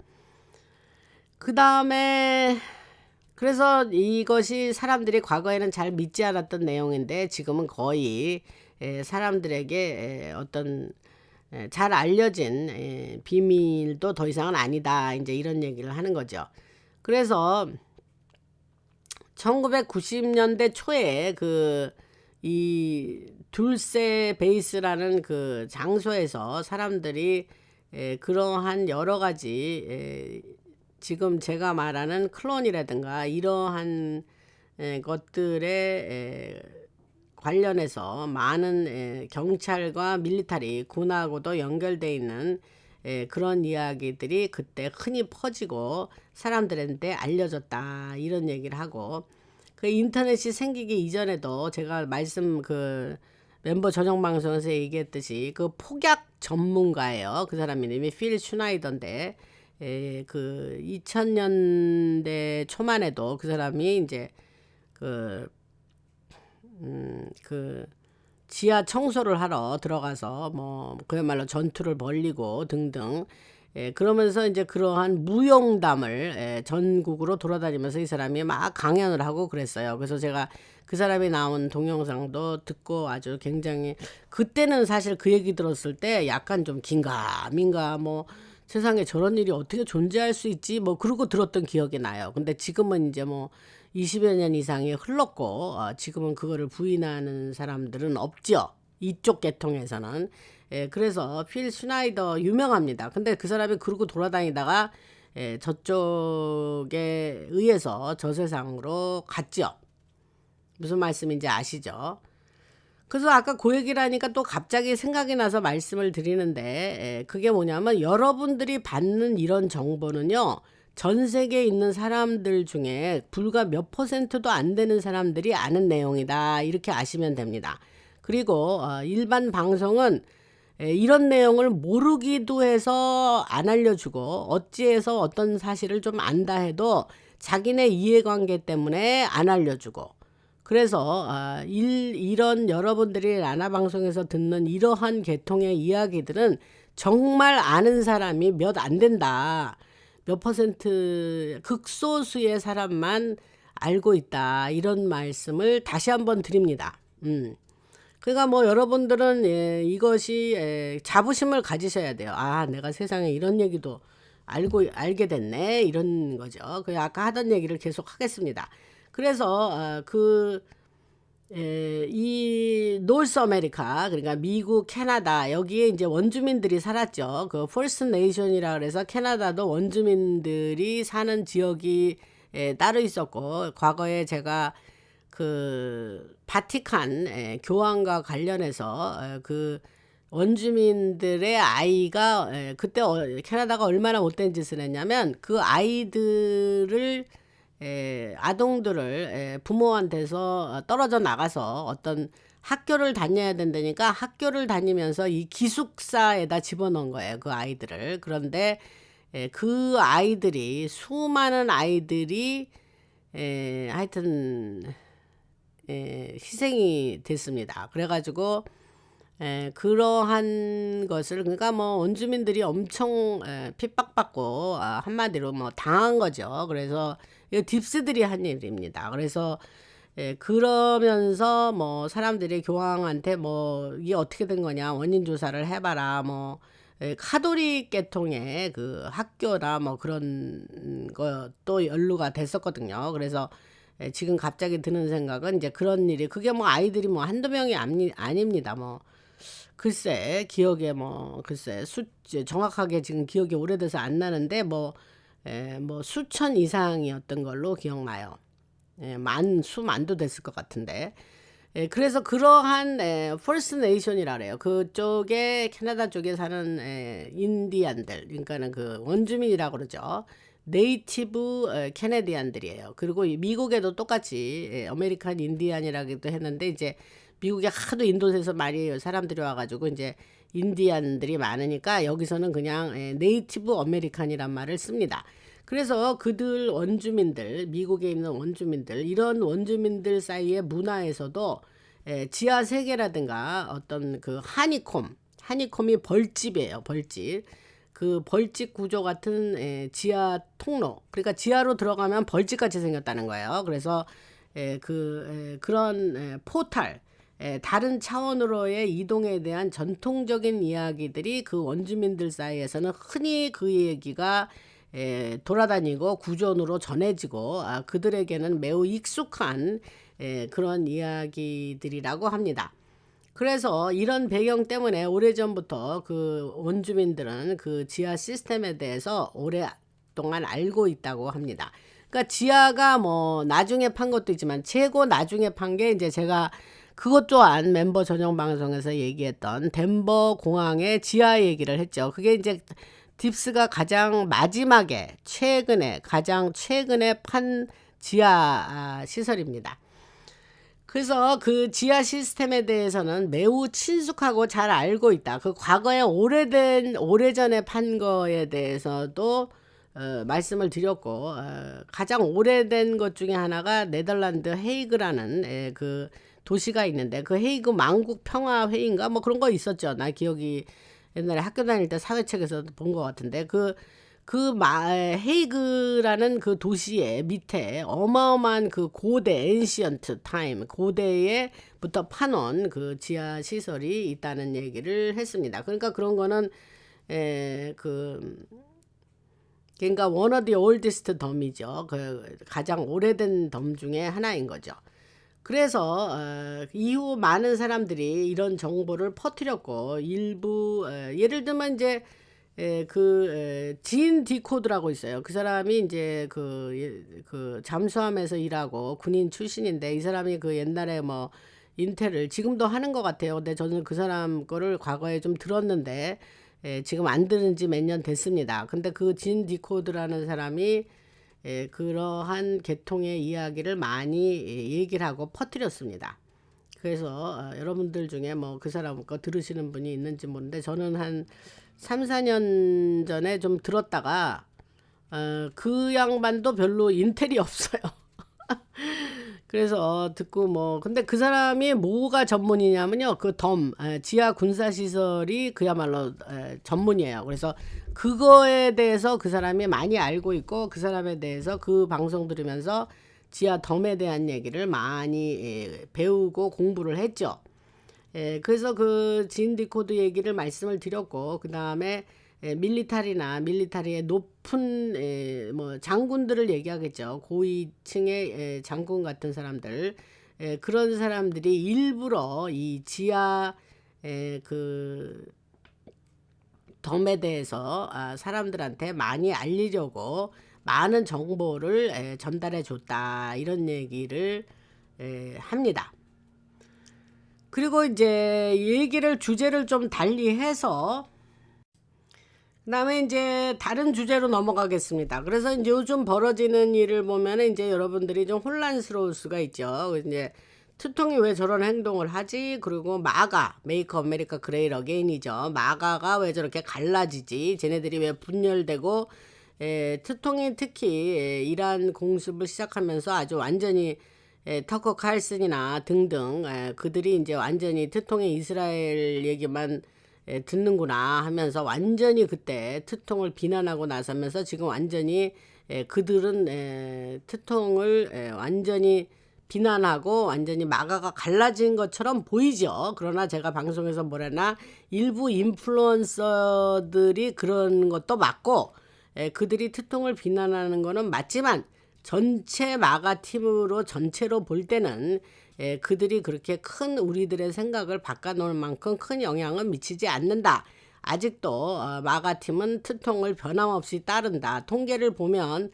그 다음에 그래서 이것이 사람들이 과거에는 잘 믿지 않았던 내용인데 지금은 거의 사람들에게 어떤 잘 알려진 비밀도 더 이상은 아니다, 이제 이런 얘기를 하는 거죠. 그래서 1990년대 초에 이 둘세 베이스라는 그 장소에서 사람들이 그러한 여러 가지 지금 제가 말하는 클론이라든가 이러한 것들에 관련해서 많은 경찰과 밀리터리 군하고도 연결되어 있는 그런 이야기들이 그때 흔히 퍼지고 사람들한테 알려졌다, 이런 얘기를 하고, 그 인터넷이 생기기 이전에도 제가 그 멤버 전용 방송에서 얘기했듯이 그 폭약 전문가예요. 그 사람 이름이 필 슈나이더인데 그 2000년대 초만 해도 그 사람이 이제 그 지하 청소를 하러 들어가서 뭐 그야말로 전투를 벌이고 등등, 그러면서 이제 그러한 무용담을 전국으로 돌아다니면서 이 사람이 막 강연을 하고 그랬어요. 그래서 제가 그 사람이 나온 동영상도 듣고 아주 굉장히, 그때는 사실 그 얘기 들었을 때 약간 좀 긴가민가, 뭐 세상에 저런 일이 어떻게 존재할 수 있지 뭐 그러고 들었던 기억이 나요. 근데 지금은 이제 뭐 20여 년 이상이 흘렀고 지금은 그거를 부인하는 사람들은 없죠, 이쪽 계통에서는. 그래서 필 슈나이더 유명합니다. 근데 그 사람이 그러고 돌아다니다가 저쪽에 의해서 저 세상으로 갔죠. 무슨 말씀인지 아시죠? 그래서 아까 그 얘기를 하니까 또 갑자기 생각이 나서 말씀을 드리는데, 그게 뭐냐면 여러분들이 받는 이런 정보는요, 전 세계에 있는 사람들 중에 불과 몇 퍼센트도 안 되는 사람들이 아는 내용이다, 이렇게 아시면 됩니다. 그리고 일반 방송은 이런 내용을 모르기도 해서 안 알려주고, 어찌해서 어떤 사실을 좀 안다 해도 자기네 이해관계 때문에 안 알려주고, 그래서 이런 여러분들이 라나 방송에서 듣는 이러한 계통의 이야기들은 정말 아는 사람이 몇 안 된다, 몇 퍼센트 극소수의 사람만 알고 있다, 이런 말씀을 다시 한번 드립니다. 그러니까 뭐 여러분들은 이것이 자부심을 가지셔야 돼요. 아, 내가 세상에 이런 얘기도 알게 됐네, 이런 거죠. 그 아까 하던 얘기를 계속 하겠습니다. 그래서 이 노스 아메리카, 그러니까 미국, 캐나다, 여기에 이제 원주민들이 살았죠. 그 퍼스트 네이션이라 그래서 캐나다도 원주민들이 사는 지역이 따로 있었고, 과거에 제가 그 바티칸 교황과 관련해서 그 원주민들의 아이가 그때 캐나다가 얼마나 못된 짓을 했냐면 그 아이들을 아동들을 부모한테서 떨어져 나가서 어떤 학교를 다녀야 된다니까 학교를 다니면서 이 기숙사에다 집어넣은 거예요. 그 아이들을. 그런데 그 아이들이 수많은 아이들이 하여튼 희생이 됐습니다. 그래가지고 그러한 것을 그러니까 뭐 원주민들이 엄청 핍박받고 한마디로 뭐 당한 거죠. 그래서 이거 딥스들이 한 일입니다. 그래서 그러면서 뭐 사람들이 교황한테 뭐 이게 어떻게 된 거냐 원인 조사를 해봐라 뭐 카톨릭 계통의 그 학교나 뭐 그런 것도 연루가 됐었거든요. 그래서 지금 갑자기 드는 생각은 이제 그런 일이 그게 뭐 아이들이 뭐 한두 명이 아닙니다. 뭐 글쎄 기억에 뭐 글쎄 정확하게 지금 기억이 오래돼서 안 나는데 뭐 수천 이상이었던 걸로 기억나요. 수만도 됐을 것 같은데. 그래서 그러한 퍼스트 네이션이라 그래요. 그쪽에 캐나다 쪽에 사는 인디안들, 그러니까는 그 원주민이라고 그러죠. 네이티브 캐네디안들이에요. 그리고 미국에도 똑같이 아메리칸 인디안이라기도 했는데 이제 미국에 하도 인도에서 많이 사람들이 와가지고 이제 인디안들이 많으니까 여기서는 그냥 네이티브 아메리칸이란 말을 씁니다. 그래서 그들 원주민들, 미국에 있는 원주민들, 이런 원주민들 사이의 문화에서도 지하 세계라든가 어떤 그 하니콤이 벌집이에요. 벌집. 그 벌집 구조 같은 지하 통로. 그러니까 지하로 들어가면 벌집같이 생겼다는 거예요. 그래서 그런 포탈, 다른 차원으로의 이동에 대한 전통적인 이야기들이 그 원주민들 사이에서는 흔히 그 얘기가 돌아다니고 구전으로 전해지고 그들에게는 매우 익숙한 그런 이야기들이라고 합니다. 그래서 이런 배경 때문에 오래전부터 그 원주민들은 그 지하 시스템에 대해서 오랫동안 알고 있다고 합니다. 그러니까 지하가 뭐 나중에 판 것도 있지만 최고 나중에 판 게 이제 제가 그것 또한 멤버 전용 방송에서 얘기했던 덴버 공항의 지하 얘기를 했죠. 그게 이제 딥스가 가장 최근에 판 지하 시설입니다. 그래서 그 지하 시스템에 대해서는 매우 친숙하고 잘 알고 있다. 그 과거에 오래전에 판 거에 대해서도 말씀을 드렸고 가장 오래된 것 중에 하나가 네덜란드 헤이그라는 그 도시가 있는데 그 헤이그 만국 평화 회의인가 뭐 그런 거 있었죠. 나 기억이 옛날에 학교 다닐 때 사회책에서도 본 것 같은데 헤이그라는 그 도시의 밑에 어마어마한 그 고대 엔시언트 타임 고대에부터 파놓은 그 지하 시설이 있다는 얘기를 했습니다. 그러니까 그런 거는 그러니까 one of the oldest 덤이죠. 그 가장 오래된 덤 중에 하나인 거죠. 그래서 이후 많은 사람들이 이런 정보를 퍼뜨렸고 일부 예를 들면 이제 진 디코드라고 있어요. 그 사람이 이제 그 잠수함에서 일하고 군인 출신인데 이 사람이 그 옛날에 뭐 인텔을 지금도 하는 것 같아요. 근데 저는 그 사람 거를 과거에 좀 들었는데 지금 안 들은 지 몇 년 됐습니다. 근데 그 진 디코드라는 사람이 그러한 계통의 이야기를 많이 얘기를 하고 퍼뜨렸습니다. 그래서 여러분들 중에 뭐 그 사람 거 들으시는 분이 있는지 모르는데 저는 한 3, 4년 전에 좀 들었다가 그 양반도 별로 인텔이 없어요. 그래서 듣고 뭐 근데 그 사람이 뭐가 전문이냐면요. 그 지하 군사시설이 그야말로 전문이에요. 그래서 그거에 대해서 그 사람이 많이 알고 있고 그 사람에 대해서 그 방송 들으면서 지하 덤에 대한 얘기를 많이 배우고 공부를 했죠. 그래서 그 진디코드 얘기를 말씀을 드렸고 그 다음에 밀리타리의 높은 뭐 장군들을 얘기하겠죠. 고위층의 장군 같은 사람들 그런 사람들이 일부러 이 지하 그 덤에 대해서 사람들한테 많이 알리려고 많은 정보를 전달해 줬다 이런 얘기를 합니다. 그리고 이제 얘기를 주제를 좀 달리해서 그다음에 이제 다른 주제로 넘어가겠습니다. 그래서 이제 요즘 벌어지는 일을 보면 이제 여러분들이 좀 혼란스러울 수가 있죠. 이제 트통이 왜 저런 행동을 하지? 그리고 마가, 메이크 아메리카 그레이트 어게인이죠. 마가가 왜 저렇게 갈라지지? 쟤네들이 왜 분열되고, 트통이 특히 이란 공습을 시작하면서 아주 완전히 터커 칼슨이나 등등 그들이 이제 완전히 트통의 이스라엘 얘기만 듣는구나 하면서 완전히 그때 트통을 비난하고 나서면서 지금 완전히 그들은 트통을 완전히 비난하고 완전히 마가가 갈라진 것처럼 보이죠. 그러나 제가 방송에서 뭐래나 일부 인플루언서들이 그런 것도 맞고 그들이 트통을 비난하는 거는 맞지만 전체 마가 팀으로 전체로 볼 때는 그들이 그렇게 큰 우리들의 생각을 바꿔놓을 만큼 큰 영향은 미치지 않는다. 아직도 마가 팀은 트통을 변함없이 따른다. 통계를 보면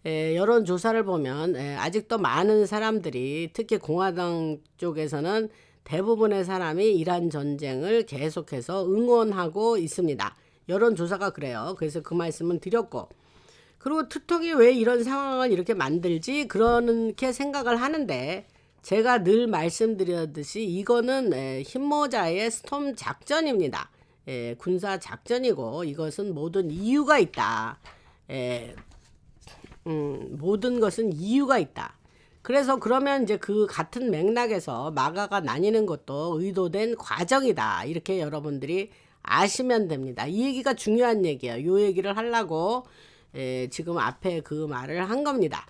여론조사를 보면 아직도 많은 사람들이 특히 공화당 쪽에서는 대부분의 사람이 이란 전쟁을 계속해서 응원하고 있습니다. 여론조사가 그래요. 그래서 그 말씀은 드렸고, 그리고 트통이 왜 이런 상황을 이렇게 만들지? 그렇게 생각을 하는데 제가 늘 말씀드렸듯이 이거는 흰모자의 스톰 작전입니다. 군사 작전이고 이것은 모든 이유가 있다. 모든 것은 이유가 있다. 그래서 그러면 이제 그 같은 맥락에서 마가가 나뉘는 것도 의도된 과정이다. 이렇게 여러분들이 아시면 됩니다. 이 얘기가 중요한 얘기예요. 이 얘기를 하려고 지금 앞에 그 말을 한 겁니다.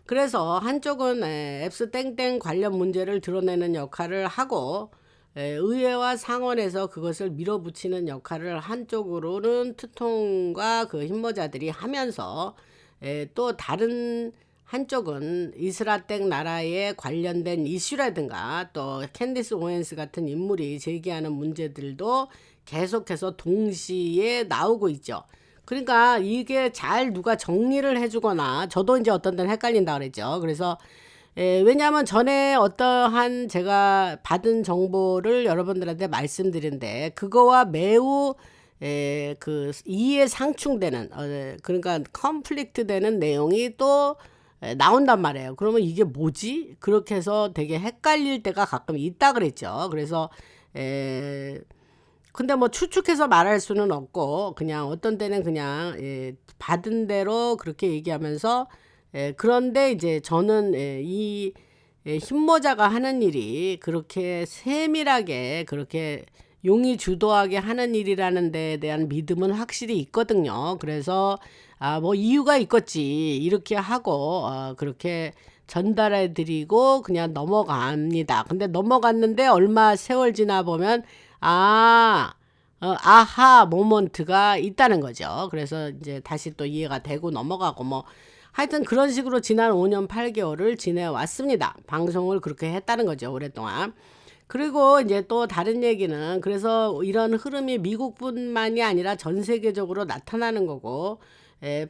그래서 한쪽은 앱스 땡땡 관련 문제를 드러내는 역할을 하고 의회와 상원에서 그것을 밀어붙이는 역할을 한쪽으로는 트통과 그 흰모자들이 하면서 또 다른 한쪽은 이스라땡 나라에 관련된 이슈라든가 또 캔디스 오웬스 같은 인물이 제기하는 문제들도 계속해서 동시에 나오고 있죠. 그러니까 이게 잘 누가 정리를 해주거나 저도 이제 어떤 데는 헷갈린다 그랬죠. 그래서 왜냐하면 전에 어떠한 제가 받은 정보를 여러분들한테 말씀드린데 그거와 매우 그 이해 상충되는 그러니까 컨플릭트 되는 내용이 또 나온단 말이에요. 그러면 이게 뭐지? 그렇게 해서 되게 헷갈릴 때가 가끔 있다 그랬죠. 그래서 근데 뭐 추측해서 말할 수는 없고 그냥 어떤 때는 그냥 받은 대로 그렇게 얘기하면서 그런데 이제 저는 이 흰모자가 하는 일이 그렇게 세밀하게 그렇게 용이 주도하게 하는 일이라는 데에 대한 믿음은 확실히 있거든요. 그래서 뭐 이유가 있겠지 이렇게 하고 그렇게 전달해 드리고 그냥 넘어갑니다. 근데 넘어갔는데 얼마 세월 지나 보면 아하 모먼트가 있다는 거죠. 그래서 이제 다시 또 이해가 되고 넘어가고 뭐 하여튼 그런 식으로 지난 5년 8개월을 지내왔습니다. 방송을 그렇게 했다는 거죠. 오랫동안. 그리고 이제 또 다른 얘기는 그래서 이런 흐름이 미국뿐만이 아니라 전 세계적으로 나타나는 거고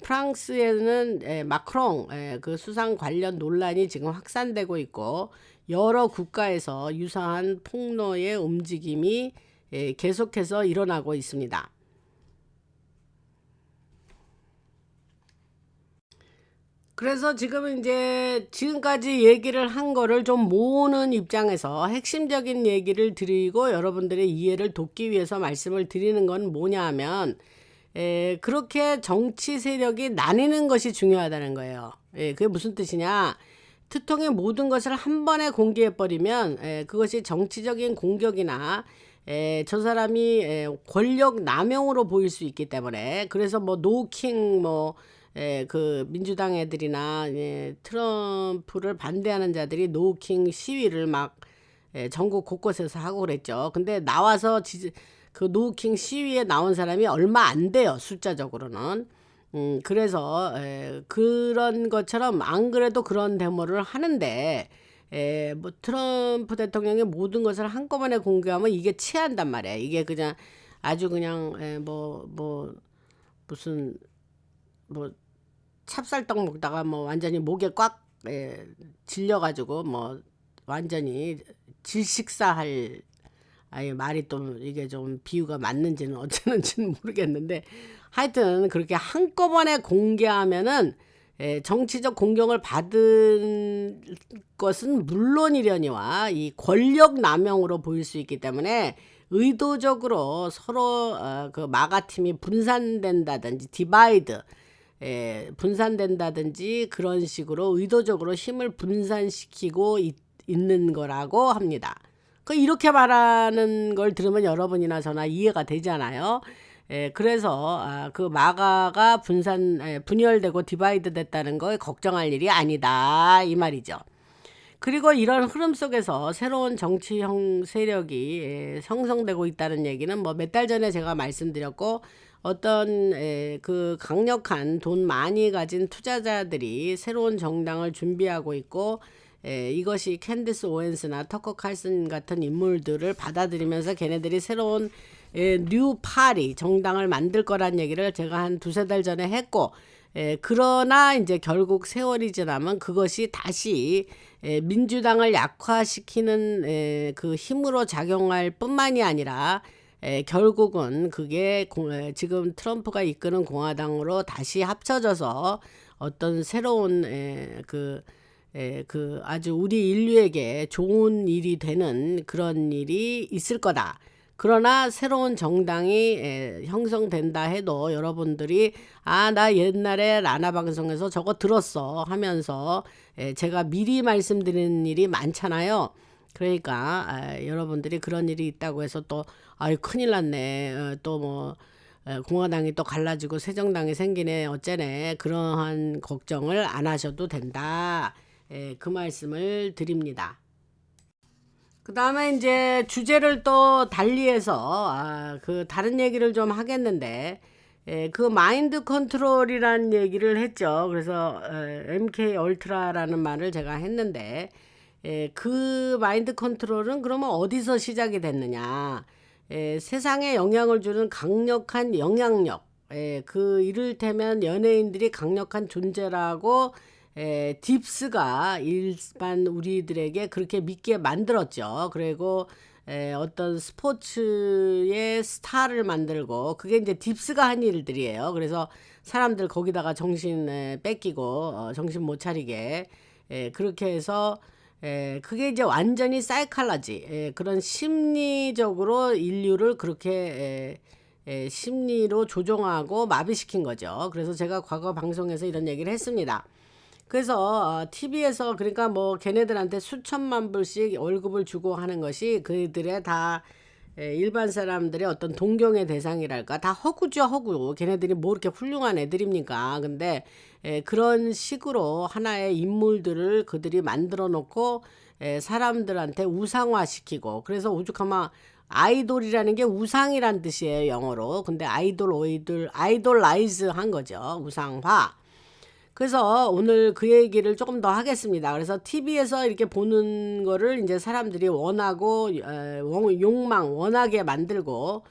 프랑스에는 마크롱 그 수상 관련 논란이 지금 확산되고 있고 여러 국가에서 유사한 폭로의 움직임이 계속해서 일어나고 있습니다. 그래서 지금 이제 지금까지 얘기를 한 거를 좀 모으는 입장에서 핵심적인 얘기를 드리고 여러분들의 이해를 돕기 위해서 말씀을 드리는 건 뭐냐 하면 그렇게 정치 세력이 나뉘는 것이 중요하다는 거예요. 그게 무슨 뜻이냐? 트통의 모든 것을 한 번에 공개해버리면 그것이 정치적인 공격이나 저 사람이 권력 남용으로 보일 수 있기 때문에 그래서 뭐 노킹 뭐 그 민주당 애들이나 트럼프를 반대하는 자들이 노킹 시위를 막 전국 곳곳에서 하고 그랬죠. 근데 나와서 그 노킹 시위에 나온 사람이 얼마 안 돼요. 숫자적으로는. 그래서 그런 것처럼 안 그래도 그런 데모를 하는데 뭐 트럼프 대통령의 모든 것을 한꺼번에 공개하면 이게 체한단 말이에요. 이게 그냥 아주 그냥 무슨 뭐 찹쌀떡 먹다가 뭐 완전히 목에 꽉 질려가지고 뭐 완전히 질식사할, 아니 말이 또 이게 좀 비유가 맞는지는 어쩌는지는 모르겠는데, 하여튼 그렇게 한꺼번에 공개하면은 정치적 공격을 받은 것은 물론이려니와 이 권력 남용으로 보일 수 있기 때문에 의도적으로 서로 그 마가팀이 분산된다든지 디바이드, 분산된다든지 그런 식으로 의도적으로 힘을 분산시키고 있는 거라고 합니다. 이렇게 말하는 걸 들으면 여러분이나 저나 이해가 되잖아요. 그래서 그 마가가 분열되고 디바이드 됐다는 걸 걱정할 일이 아니다, 이 말이죠. 그리고 이런 흐름 속에서 새로운 정치형 세력이 형성되고 있다는 얘기는 뭐 몇 달 전에 제가 말씀드렸고, 어떤 그 강력한 돈 많이 가진 투자자들이 새로운 정당을 준비하고 있고, 이것이 캔디스 오웬스나 터커 칼슨 같은 인물들을 받아들이면서 걔네들이 새로운 뉴 파리 정당을 만들 거란 얘기를 제가 한 두세 달 전에 했고, 그러나 이제 결국 세월이 지나면 그것이 다시 민주당을 약화시키는 그 힘으로 작용할 뿐만이 아니라 결국은 그게 지금 트럼프가 이끄는 공화당으로 다시 합쳐져서 어떤 새로운 그 아주 우리 인류에게 좋은 일이 되는 그런 일이 있을 거다. 그러나 새로운 정당이 형성된다 해도 여러분들이 나 옛날에 라나 방송에서 저거 들었어 하면서 제가 미리 말씀드리는 일이 많잖아요. 그러니까 여러분들이 그런 일이 있다고 해서 또 큰일 났네, 또 뭐 공화당이 또 갈라지고 새 정당이 생기네 어째네, 그러한 걱정을 안 하셔도 된다, 그 말씀을 드립니다. 그 다음에 이제 주제를 또 달리해서 그 다른 얘기를 좀 하겠는데, 그 마인드 컨트롤이라는 얘기를 했죠. 그래서 MK 얼트라라는 말을 제가 했는데, 그 마인드 컨트롤은 그러면 어디서 시작이 됐느냐? 세상에 영향을 주는 강력한 영향력, 그 이를테면 연예인들이 강력한 존재라고 딥스가 일반 우리들에게 그렇게 믿게 만들었죠. 그리고 어떤 스포츠의 스타를 만들고, 그게 이제 딥스가 한 일들이에요. 그래서 사람들 거기다가 정신 뺏기고 정신 못 차리게 그렇게 해서 그게 이제 완전히 사이칼라지, 그런 심리적으로 인류를 그렇게 심리로 조종하고 마비시킨 거죠. 그래서 제가 과거 방송에서 이런 얘기를 했습니다. 그래서 TV에서 그러니까 뭐 걔네들한테 수천만 불씩 월급을 주고 하는 것이 그들의 다 일반 사람들의 어떤 동경의 대상이랄까, 다 허구죠, 허구. 걔네들이 뭐 이렇게 훌륭한 애들입니까? 근데 그런 식으로 하나의 인물들을 그들이 만들어 놓고 사람들한테 우상화시키고, 그래서 오죽하면 아이돌이라는 게 우상이란 뜻이에요, 영어로. 근데 아이돌라이즈 한 거죠, 우상화. 그래서 오늘 그 얘기를 조금 더 하겠습니다. 그래서 TV에서 이렇게 보는 거를 이제 사람들이 원하고 원하게 만들고,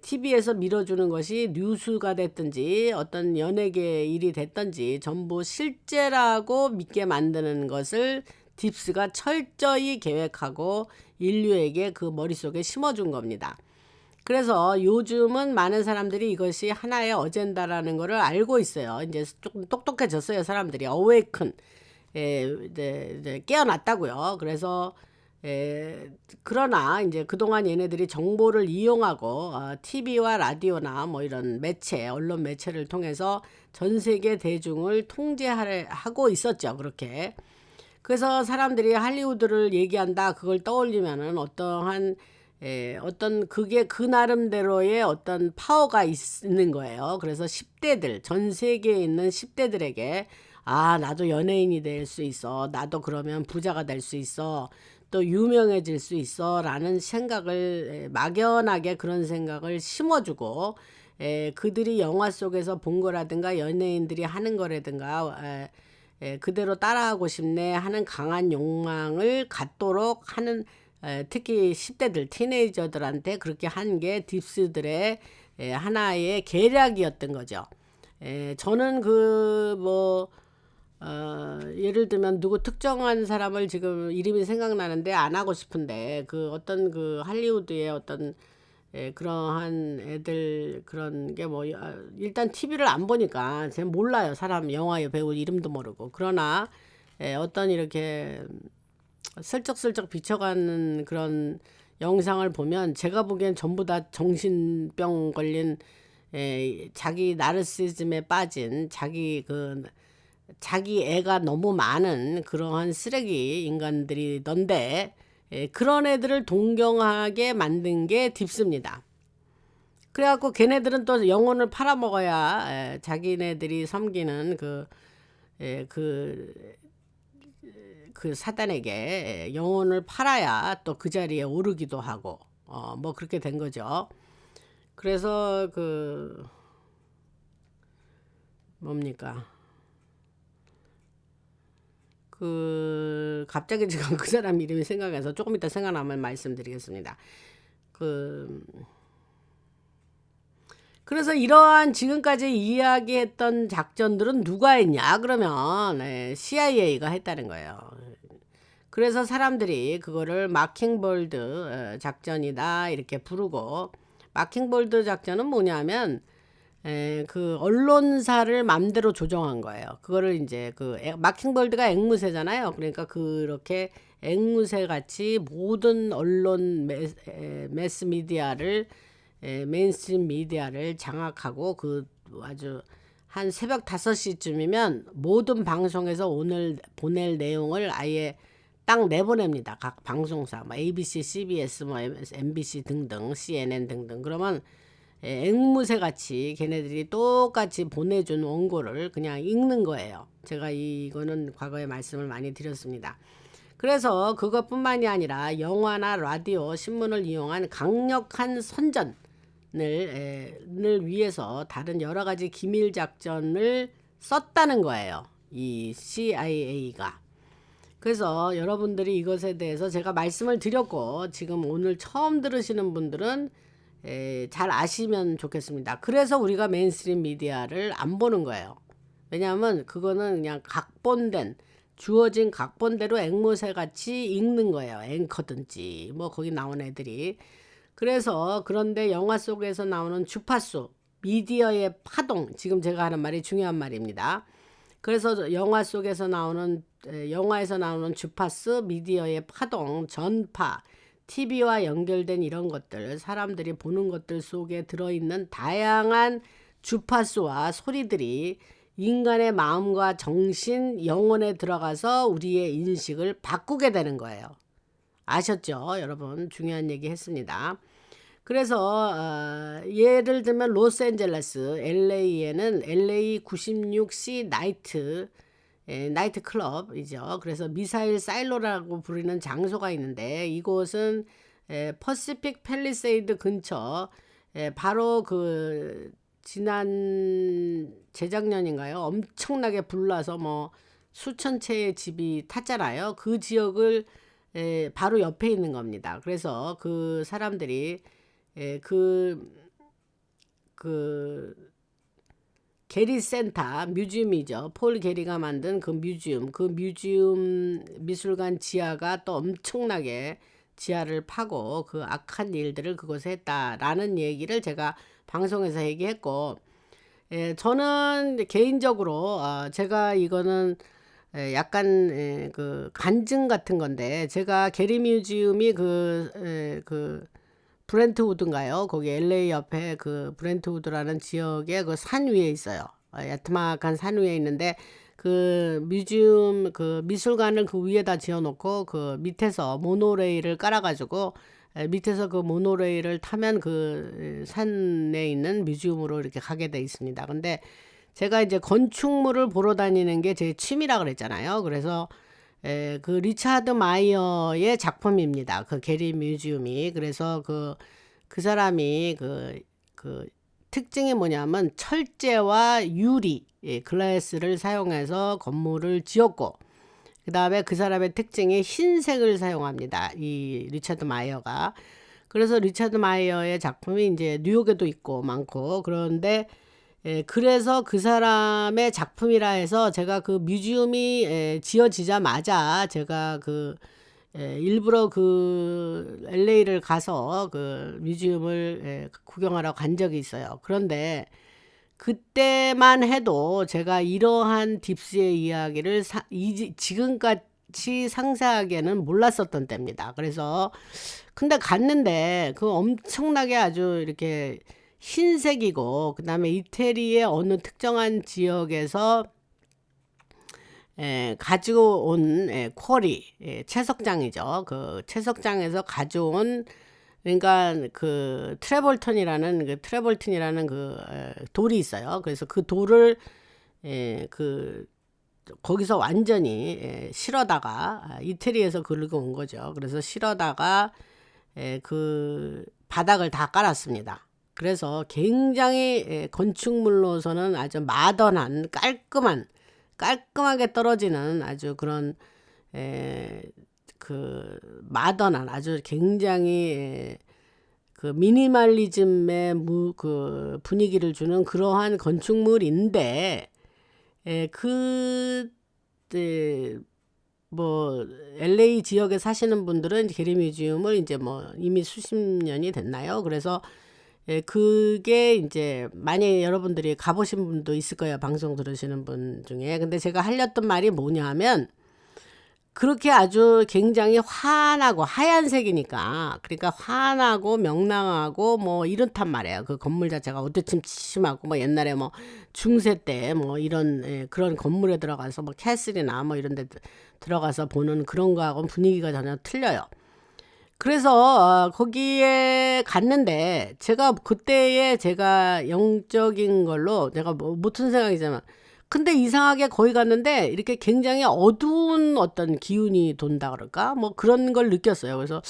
TV에서 밀어주는 것이 뉴스가 됐든지 어떤 연예계 일이 됐든지 전부 실제라고 믿게 만드는 것을 딥스가 철저히 계획하고 인류에게 그 머릿속에 심어준 겁니다. 그래서 요즘은 많은 사람들이 이것이 하나의 어젠다라는 것을 알고 있어요. 이제 조금 똑똑해졌어요, 사람들이. 어웨이큰, 이제 깨어났다고요. 그래서 그러나 이제 그동안 얘네들이 정보를 이용하고 TV와 라디오나 뭐 이런 매체, 언론 매체를 통해서 전 세계 대중을 통제하고 있었죠, 그렇게. 그래서 사람들이 할리우드를 얘기한다, 그걸 떠올리면은 어떤 그게 그 나름대로의 어떤 파워가 있는 거예요. 그래서 10대들, 전 세계에 있는 10대들에게 나도 연예인이 될 수 있어, 나도 그러면 부자가 될 수 있어, 또 유명해질 수 있어 라는 생각을, 막연하게 그런 생각을 심어주고, 그들이 영화 속에서 본 거라든가 연예인들이 하는 거라든가 그대로 따라하고 싶네 하는 강한 욕망을 갖도록 하는, 특히 10대들 티네이저들한테 그렇게 한 게 딥스들의 하나의 계략이었던 거죠. 저는 예를 들면 누구 특정한 사람을 지금 이름이 생각나는데 안 하고 싶은데 그 어떤 그 할리우드의 어떤 그러한 애들 그런 게 뭐 일단 TV를 안 보니까 제가 몰라요. 사람 영화 배우 이름도 모르고. 그러나 어떤 이렇게 슬쩍슬쩍 비춰가는 그런 영상을 보면 제가 보기엔 전부 다 정신병 걸린 자기 나르시즘에 빠진 자기 애가 너무 많은 그러한 쓰레기 인간들이던데 그런 애들을 동경하게 만든 게 딥스입니다. 그래갖고 걔네들은 또 영혼을 팔아먹어야 자기네들이 섬기는 그 사단에게 영혼을 팔아야 또 그 자리에 오르기도 하고 뭐 그렇게 된 거죠. 그래서 뭡니까 갑자기 지금 그 사람 이름이 생각나서 조금 이따 생각나면 말씀드리겠습니다. 그래서 이러한 지금까지 이야기했던 작전들은 누가 했냐 그러면 CIA가 했다는 거예요. 그래서 사람들이 그거를 마킹볼드 작전이다 이렇게 부르고, 마킹볼드 작전은 뭐냐면 그 언론사를 맘대로 조정한 거예요. 그거를 이제 마킹볼드가 앵무새잖아요. 그러니까 그렇게 앵무새 같이 모든 언론 매스 미디어를 메인스트림 미디어를 장악하고 아주 한 새벽 5시쯤이면 모든 방송에서 오늘 보낼 내용을 아예 딱 내보냅니다. 각 방송사 뭐 ABC, CBS, 뭐 MBC 등등, CNN 등등. 그러면 앵무새 같이 걔네들이 똑같이 보내준 원고를 그냥 읽는 거예요. 제가 이거는 과거에 말씀을 많이 드렸습니다. 그래서 그것뿐만이 아니라 영화나 라디오, 신문을 이용한 강력한 선전을 위해서 다른 여러 가지 기밀 작전을 썼다는 거예요. 이 CIA가. 그래서 여러분들이 이것에 대해서 제가 말씀을 드렸고, 지금 오늘 처음 들으시는 분들은 잘 아시면 좋겠습니다. 그래서 우리가 메인스트림 미디어를 안 보는 거예요. 왜냐하면 그거는 그냥 주어진 각본대로 앵무새 같이 읽는 거예요. 앵커든지 뭐 거기 나온 애들이. 그래서 그런데 영화 속에서 나오는 주파수, 미디어의 파동, 지금 제가 하는 말이 중요한 말입니다. 그래서 영화에서 나오는 주파수, 미디어의 파동, 전파, TV와 연결된 이런 것들, 사람들이 보는 것들 속에 들어있는 다양한 주파수와 소리들이 인간의 마음과 정신, 영혼에 들어가서 우리의 인식을 바꾸게 되는 거예요. 아셨죠? 여러분, 중요한 얘기 했습니다. 그래서 예를 들면 로스앤젤레스, LA에는 LA 96C 나이트 클럽이죠. 그래서 미사일 사일로라고 부르는 장소가 있는데, 이곳은 퍼시픽 팰리세이드 근처 바로 지난 재작년인가요? 엄청나게 불나서 뭐 수천 채의 집이 탔잖아요. 그 지역을 바로 옆에 있는 겁니다. 그래서 그 사람들이 게리 센터 뮤지엄이죠. 폴 게리가 만든 그 뮤지엄 미술관 지하가 또 엄청나게 지하를 파고 그 악한 일들을 그곳에 했다라는 얘기를 제가 방송에서 얘기했고, 저는 개인적으로 제가 이거는 약간 간증 같은 건데, 제가 게리 뮤지엄이 브렌트우드인가요? 거기 LA 옆에 브렌트우드라는 지역의 산 위에 있어요. 야트막한 산 위에 있는데, 뮤지엄 미술관을 위에다 지어놓고 밑에서 모노레일을 깔아가지고 밑에서 모노레일을 타면 산에 있는 뮤지엄으로 이렇게 가게 돼 있습니다. 근데 제가 이제 건축물을 보러 다니는 게 제 취미라 그랬잖아요. 그래서 리차드 마이어의 작품입니다. 게리 뮤지엄이. 그래서 그 사람이 특징이 뭐냐면 철제와 유리, 글라스를 사용해서 건물을 지었고, 그 다음에 그 사람의 특징이 흰색을 사용합니다. 이 리차드 마이어가. 그래서 리차드 마이어의 작품이 이제 뉴욕에도 있고 많고, 그런데 그래서 그 사람의 작품이라 해서 제가 그 뮤지엄이 지어지자마자 제가 일부러 그 LA를 가서 그 뮤지엄을 구경하러 간 적이 있어요. 그런데 그때만 해도 제가 이러한 딥스의 이야기를 지금같이 상세하게는 몰랐었던 때입니다. 그래서 근데 갔는데 그 엄청나게 아주 이렇게 흰색이고, 그 다음에 이태리의 어느 특정한 지역에서 가지고 온 쿼리, 채석장이죠. 그 채석장에서 가져온, 그러니까 그 트래볼튼이라는 그 돌이 있어요. 그래서 그 돌을 거기서 완전히 실어다가 이태리에서 긁어 온 거죠. 그래서 실어다가 그 바닥을 다 깔았습니다. 그래서 굉장히 건축물로서는 아주 마던한 깔끔하게 떨어지는 아주 그런 그 마던한 아주 굉장히 그 미니멀리즘의 그 분위기를 주는 그러한 건축물인데, 뭐 LA 지역에 사시는 분들은 게리 뮤지엄을 이제 뭐 이미 수십 년이 됐나요? 그래서 그게 이제 만약에 여러분들이 가보신 분도 있을 거예요. 방송 들으시는 분 중에. 근데 제가 하려던 말이 뭐냐 하면, 그렇게 아주 굉장히 환하고 하얀색이니까, 그러니까 환하고 명랑하고 뭐 이렇단 말이에요. 그 건물 자체가 어두침침하고, 뭐 옛날에 뭐 중세 때 뭐 이런 그런 건물에 들어가서 뭐 캐슬이나 뭐 이런 데 들어가서 보는 그런 거하고는 분위기가 전혀 틀려요. 그래서 거기에 갔는데 제가 그때의 제가 영적인 걸로 내가 뭐 무슨 생각이잖아. 근데 이상하게 거기 갔는데 이렇게 굉장히 어두운 어떤 기운이 돈다 그럴까? 뭐 그런 걸 느꼈어요. 그래서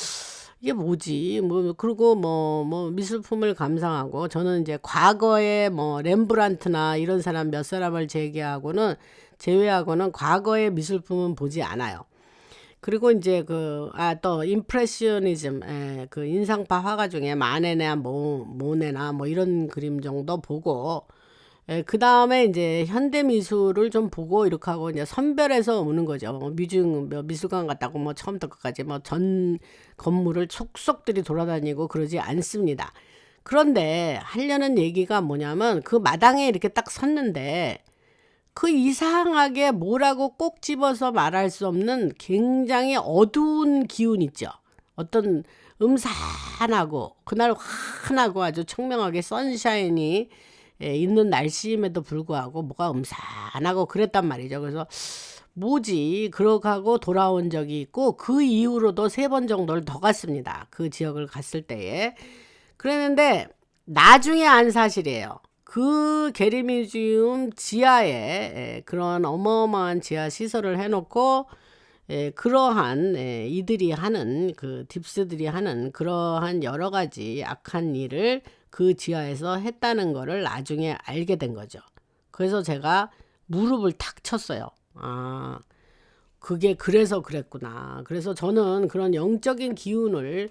이게 뭐지? 뭐 그리고 뭐 미술품을 감상하고, 저는 이제 과거에 뭐 렘브란트나 이런 사람 몇 사람을 제외하고는 과거의 미술품은 보지 않아요. 그리고 이제 또 임프레셔니즘, 그 인상파 화가 중에 마네나 모네나 뭐 이런 그림 정도 보고, 그 다음에 이제 현대 미술을 좀 보고 이렇게 하고 이제 선별해서 오는 거죠. 뭐 미술관 갔다고 뭐 처음부터 끝까지 뭐 전 건물을 속속들이 돌아다니고 그러지 않습니다. 그런데 하려는 얘기가 뭐냐면, 그 마당에 이렇게 딱 섰는데 그 이상하게 뭐라고 꼭 집어서 말할 수 없는 굉장히 어두운 기운 있죠. 어떤 음산하고 그날 환하고 아주 청명하게 선샤인이 있는 날씨임에도 불구하고 뭐가 음산하고 그랬단 말이죠. 그래서 뭐지 그러고 하고 돌아온 적이 있고, 그 이후로도 3번 정도를 더 갔습니다. 그 지역을 갔을 때에. 그랬는데 나중에 안 사실이에요. 그 게리 뮤지엄 지하에 그런 어마어마한 지하 시설을 해놓고 그러한 이들이 하는 그 딥스들이 하는 그러한 여러 가지 악한 일을 그 지하에서 했다는 거를 나중에 알게 된 거죠. 그래서 제가 무릎을 탁 쳤어요. 아, 그게 그래서 그랬구나. 그래서 저는 그런 영적인 기운을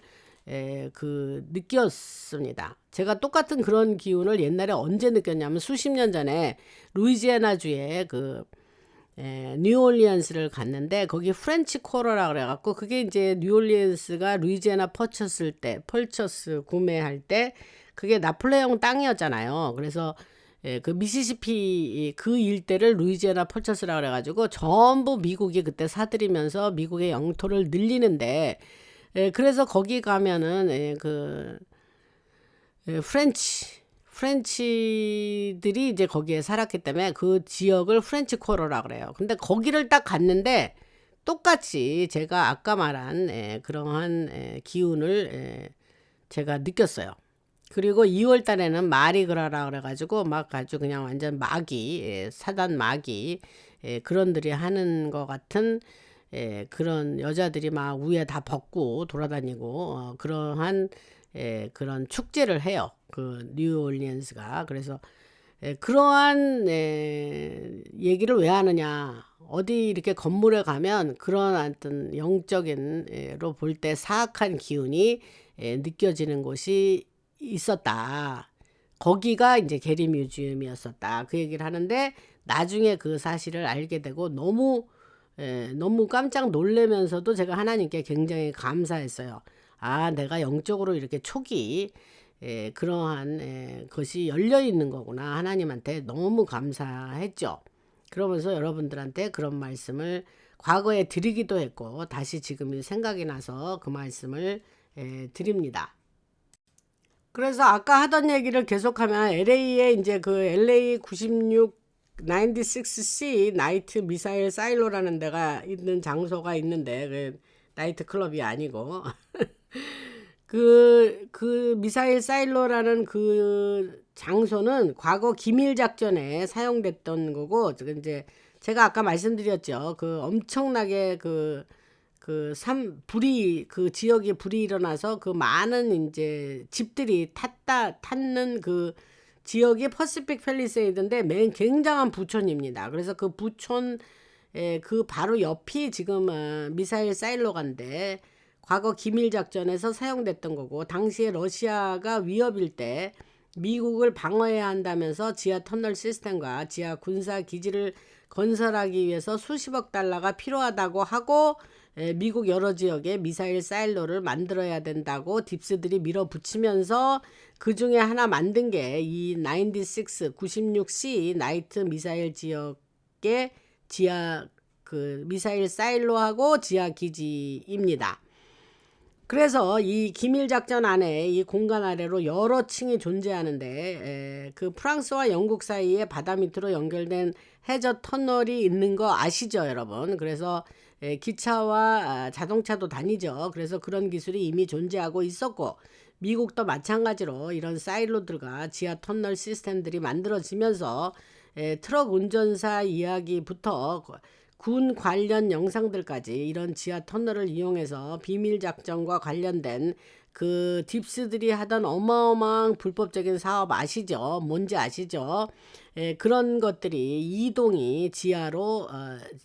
느꼈습니다. 제가 똑같은 그런 기운을 옛날에 언제 느꼈냐면, 수십 년 전에 루이지애나주에 뉴올리언스를 갔는데, 거기 프렌치 코러라 그래갖고, 그게 이제 뉴올리언스가 루이지애나 펄처스 구매할 때 그게 나폴레옹 땅이었잖아요. 그래서 그 미시시피 그 일대를 루이지애나 펄처스라 그래가지고 전부 미국이 그때 사들이면서 미국의 영토를 늘리는데, 그래서 거기 가면은 프렌치들이 이제 거기에 살았기 때문에 그 지역을 프렌치 코러라 그래요. 근데 거기를 딱 갔는데 똑같이 제가 아까 말한 그러한 기운을 제가 느꼈어요. 그리고 2월 달에는 마리그라라 그래가지고 막 아주 그냥 완전 마귀, 사단 마귀, 그런들이 하는 것 같은 그런 여자들이 막 위에 다 벗고 돌아다니고 그러한 그런 축제를 해요. 그 뉴올리언스가. 그래서 그러한 얘기를 왜 하느냐. 어디 이렇게 건물에 가면 그런 어떤 영적인로 볼 때 사악한 기운이 느껴지는 곳이 있었다. 거기가 이제 게리 뮤지엄이었었다. 그 얘기를 하는데 나중에 그 사실을 알게 되고 너무 깜짝 놀라면서도 제가 하나님께 굉장히 감사했어요. 아, 내가 영적으로 이렇게 촉이 그러한 것이 열려 있는 거구나. 하나님한테 너무 감사했죠. 그러면서 여러분들한테 그런 말씀을 과거에 드리기도 했고 다시 지금 생각이 나서 그 말씀을 드립니다. 그래서 아까 하던 얘기를 계속하면 LA에 이제 그 LA 96C 나이트 미사일 사일로라는 데가 있는 장소가 있는데 그 나이트 클럽이 아니고 그 미사일 사일로라는 그 장소는 과거 기밀 작전에 사용됐던 거고 이제 제가 아까 말씀드렸죠. 그 엄청나게 불이 그 지역에 불이 일어나서 그 많은 이제 집들이 탔는 그 지역이 퍼시픽 팰리세이드인데 굉장한 부촌입니다. 그래서 그 부촌 그 바로 옆이 지금 미사일 사일로가인데 과거 기밀 작전에서 사용됐던 거고 당시에 러시아가 위협일 때 미국을 방어해야 한다면서 지하 터널 시스템과 지하 군사 기지를 건설하기 위해서 수십억 달러가 필요하다고 하고 미국 여러 지역에 미사일 사일로를 만들어야 된다고 딥스들이 밀어붙이면서 그 중에 하나 만든 게 이 96C 나이트 미사일 지역의 지하 그 미사일 사일로하고 지하 기지입니다. 그래서 이 기밀 작전 안에 이 공간 아래로 여러 층이 존재하는데 그 프랑스와 영국 사이에 바다 밑으로 연결된 해저 터널이 있는 거 아시죠, 여러분? 그래서 기차와 자동차도 다니죠. 그래서 그런 기술이 이미 존재하고 있었고 미국도 마찬가지로 이런 사일로들과 지하 터널 시스템들이 만들어지면서 트럭 운전사 이야기부터 군 관련 영상들까지 이런 지하 터널을 이용해서 비밀 작전과 관련된 그 딥스들이 하던 어마어마한 불법적인 사업 아시죠? 뭔지 아시죠? 그런 것들이 이동이 지하로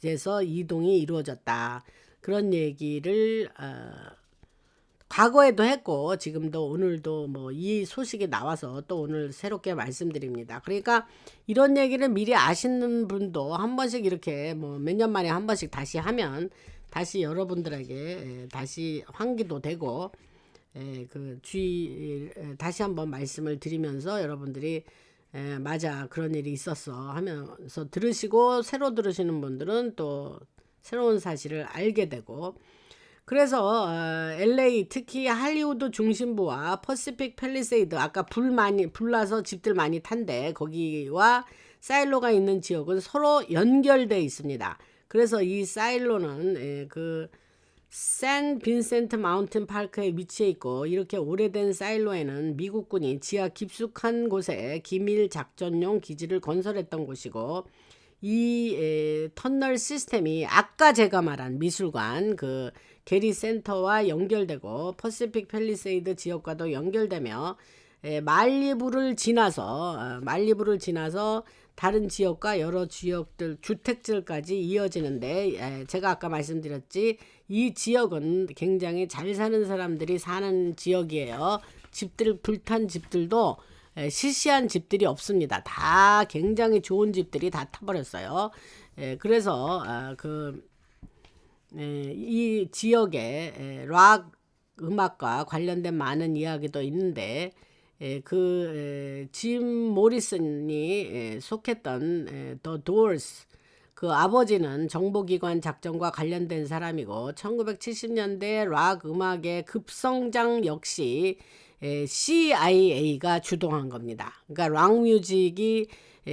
돼서 이동이 이루어졌다. 그런 얘기를 과거에도 했고 지금도 오늘도 뭐 이 소식이 나와서 또 오늘 새롭게 말씀드립니다. 그러니까 이런 얘기를 미리 아시는 분도 한 번씩 이렇게 뭐 몇 년 만에 한 번씩 다시 하면 다시 여러분들에게 다시 환기도 되고 그 주의 다시 한번 말씀을 드리면서 여러분들이 맞아 그런 일이 있었어 하면서 들으시고 새로 들으시는 분들은 또 새로운 사실을 알게 되고 그래서 LA 특히 할리우드 중심부와 퍼시픽 팰리세이드 아까 불나서 집들 많이 탄데 거기와 사일로가 있는 지역은 서로 연결돼 있습니다. 그래서 이 사일로는 그 샌 빈센트 마운틴 파크에 위치해 있고 이렇게 오래된 사일로에는 미국군이 지하 깊숙한 곳에 기밀 작전용 기지를 건설했던 곳이고 이 터널 시스템이 아까 제가 말한 미술관 그 게리 센터와 연결되고 퍼시픽 팰리세이드 지역과도 연결되며 말리부를 지나서 다른 지역과 여러 지역들 주택지까지 이어지는데 제가 아까 말씀드렸지 이 지역은 굉장히 잘 사는 사람들이 사는 지역이에요. 불탄 집들도 시시한 집들이 없습니다. 다 굉장히 좋은 집들이 다 타버렸어요. 그래서 이 지역에 락 음악과 관련된 많은 이야기도 있는데 짐 모리슨이 속했던 더 도어스 그 아버지는 정보기관 작전과 관련된 사람이고 1970년대 락 음악의 급성장 역시 CIA가 주동한 겁니다. 그러니까 락 뮤직이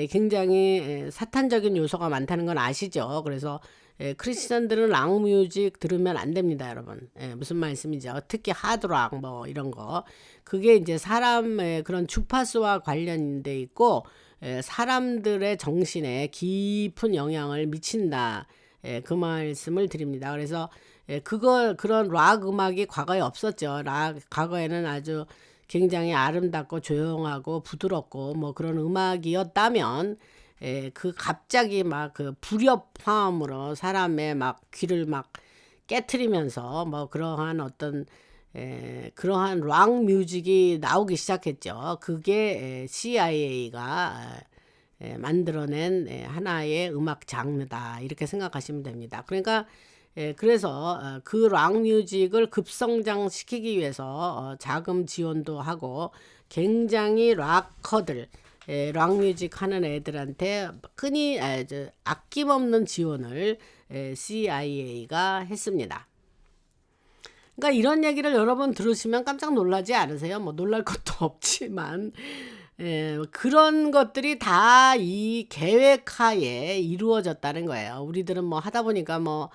굉장히 사탄적인 요소가 많다는 건 아시죠? 그래서 크리스천들은 락 뮤직 들으면 안 됩니다, 여러분. 무슨 말씀이죠? 특히 하드락 뭐 이런 거. 그게 이제 사람의 그런 주파수와 관련돼 있고 사람들의 정신에 깊은 영향을 미친다. 그 말씀을 드립니다. 그래서 그런 락 음악이 과거에 없었죠. 과거에는 아주 굉장히 아름답고 조용하고 부드럽고 뭐 그런 음악이었다면 그 갑자기 막 그 불협화음으로 사람의 막 귀를 막 깨트리면서 뭐 그러한 어떤 그러한 락 뮤직이 나오기 시작했죠. 그게 CIA가 만들어낸 하나의 음악 장르다 이렇게 생각하시면 됩니다. 그러니까 그래서 그 락 뮤직을 급성장시키기 위해서 자금 지원도 하고 굉장히 락커들 락 뮤직 하는 애들한테 흔히 아낌없는 지원을 CIA가 했습니다. 그러니까 이런 얘기를 여러분 들으시면 깜짝 놀라지 않으세요? 뭐 놀랄 것도 없지만 그런 것들이 다 이 계획하에 이루어졌다는 거예요. 우리들은 뭐 하다 보니까 뭐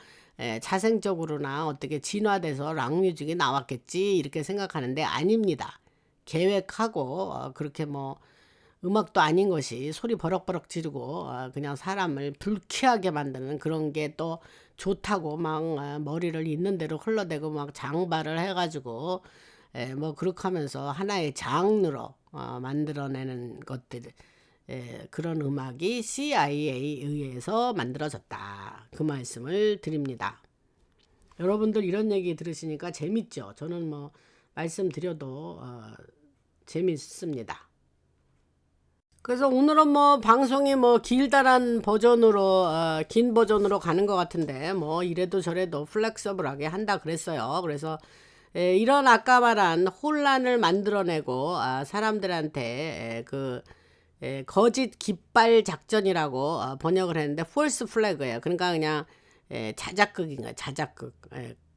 자생적으로나 어떻게 진화돼서 락뮤직이 나왔겠지 이렇게 생각하는데 아닙니다. 계획하고 그렇게 뭐 음악도 아닌 것이 소리 버럭버럭 지르고 그냥 사람을 불쾌하게 만드는 그런 게 또 좋다고 막 머리를 있는 대로 흘러대고 막 장발을 해가지고 뭐 그렇게 하면서 하나의 장르로 만들어내는 것들 그런 음악이 CIA에 의해서 만들어졌다. 그 말씀을 드립니다. 여러분들 이런 얘기 들으시니까 재밌죠? 저는 뭐 말씀드려도 재밌습니다. 그래서 오늘은 뭐 방송이 뭐 길다란 버전으로 긴 버전으로 가는 것 같은데 뭐 이래도 저래도 플렉서블하게 한다 그랬어요. 그래서 이런 아까 말한 혼란을 만들어내고 사람들한테 거짓 깃발 작전이라고 번역을 했는데 폴스 플래그예요. 그러니까 그냥 자작극인 거예요. 자작극.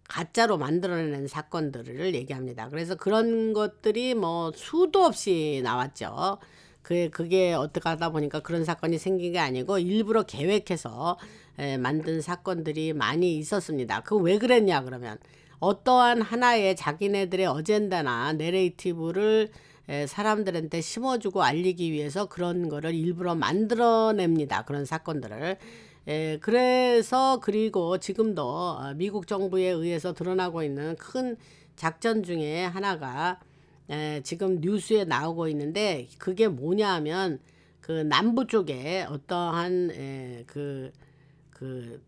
가짜로 만들어내는 사건들을 얘기합니다. 그래서 그런 것들이 뭐 수도 없이 나왔죠. 그게 어떻게 하다 보니까 그런 사건이 생긴 게 아니고 일부러 계획해서 만든 사건들이 많이 있었습니다. 그 왜 그랬냐 그러면 어떠한 하나의 자기네들의 어젠다나 내레이티브를 사람들한테 심어주고 알리기 위해서 그런 거를 일부러 만들어냅니다. 그런 사건들을. 그래서 그리고 지금도 미국 정부에 의해서 드러나고 있는 큰 작전 중에 하나가 지금 뉴스에 나오고 있는데 그게 뭐냐 하면 그 남부 쪽에 어떠한 그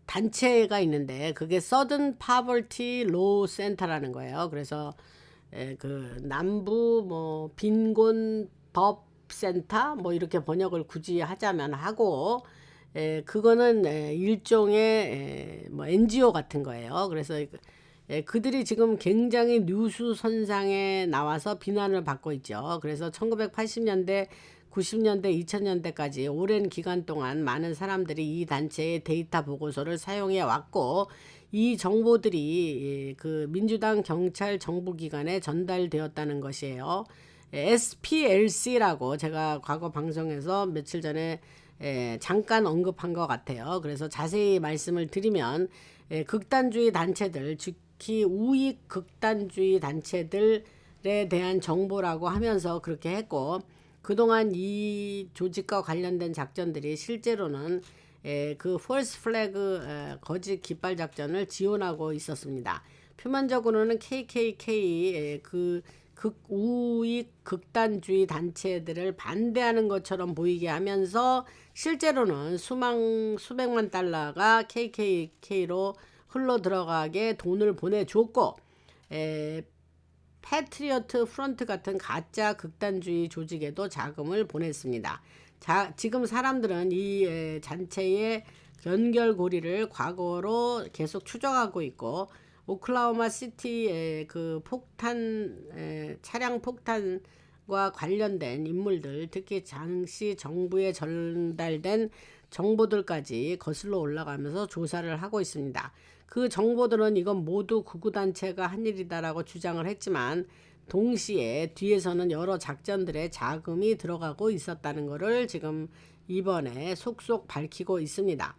단체가 있는데 그게 Southern Poverty Law Center라는 거예요. 그래서 그 남부 뭐 빈곤 법 센터 뭐 이렇게 번역을 굳이 하자면 하고 그거는 일종의 뭐 NGO 같은 거예요. 그래서 그들이 지금 굉장히 뉴스 선상에 나와서 비난을 받고 있죠. 그래서 1980년대, 90년대, 2000년대까지 오랜 기간 동안 많은 사람들이 이 단체의 데이터 보고서를 사용해 왔고 이 정보들이 그 민주당 경찰 정보기관에 전달되었다는 것이에요. SPLC라고 제가 과거 방송에서 며칠 전에 잠깐 언급한 것 같아요. 그래서 자세히 말씀을 드리면 극단주의 단체들, 특히 우익 극단주의 단체들에 대한 정보라고 하면서 그렇게 했고 그동안 이 조직과 관련된 작전들이 실제로는 그 폴스 플래그 거짓 깃발 작전을 지원하고 있었습니다. 표면적으로는 KKK 그 극우익 극단주의 단체들을 반대하는 것처럼 보이게 하면서 실제로는 수백만 달러가 KKK로 흘러 들어가게 돈을 보내줬고 패트리어트 프런트 같은 가짜 극단주의 조직에도 자금을 보냈습니다. 지금 사람들은 이 단체의 연결고리를 과거로 계속 추적하고 있고 오클라호마 시티의 그 폭탄 차량 폭탄과 관련된 인물들 특히 당시 정부에 전달된 정보들까지 거슬러 올라가면서 조사를 하고 있습니다. 그 정보들은 이건 모두 극우단체가 한 일이다라고 주장을 했지만 동시에 뒤에서는 여러 작전들의 자금이 들어가고 있었다는 것을 지금 이번에 속속 밝히고 있습니다.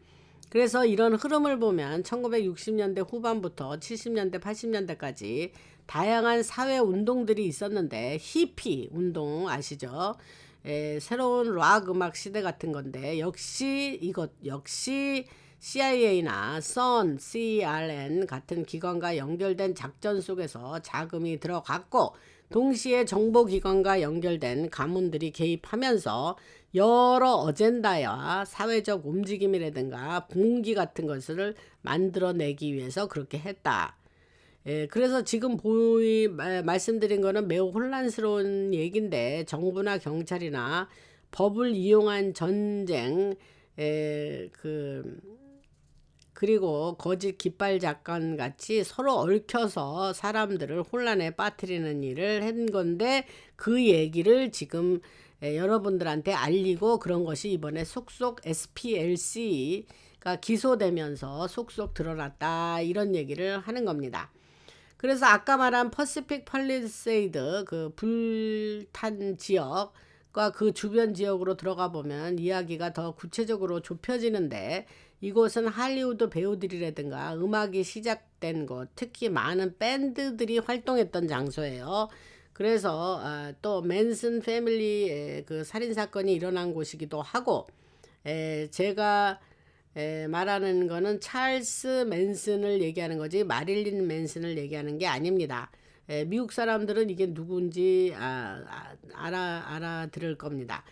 그래서 이런 흐름을 보면 1960년대 후반부터 70년대 80년대까지 다양한 사회 운동들이 있었는데 히피 운동 아시죠? 새로운 락 음악 시대 같은 건데 역시 CIA나 CERN 같은 기관과 연결된 작전 속에서 자금이 들어갔고 동시에 정보기관과 연결된 가문들이 개입하면서 여러 어젠다와 사회적 움직임이라든가 분기 같은 것을 만들어내기 위해서 그렇게 했다. 그래서 지금 말씀드린 거는 매우 혼란스러운 얘기인데, 정부나 경찰이나 법을 이용한 전쟁, 그리고 거짓 깃발 작전 같이 서로 얽혀서 사람들을 혼란에 빠뜨리는 일을 한 건데, 그 얘기를 지금 여러분들한테 알리고, 그런 것이 이번에 속속 SPLC가 기소되면서 속속 드러났다, 이런 얘기를 하는 겁니다. 그래서 아까 말한 퍼시픽 팔리세이드, 그 불탄 지역과 그 주변 지역으로 들어가 보면 이야기가 더 구체적으로 좁혀지는데, 이곳은 할리우드 배우들이라든가 음악이 시작된 곳, 특히 많은 밴드들이 활동했던 장소예요. 그래서 또 맨슨 패밀리의 그 살인사건이 일어난 곳이기도 하고, 제가 말하는 거는 찰스 맨슨을 얘기하는 거지 마릴린 맨슨을 얘기하는 게 아닙니다. 미국 사람들은 이게 누군지 알아들을 겁니다.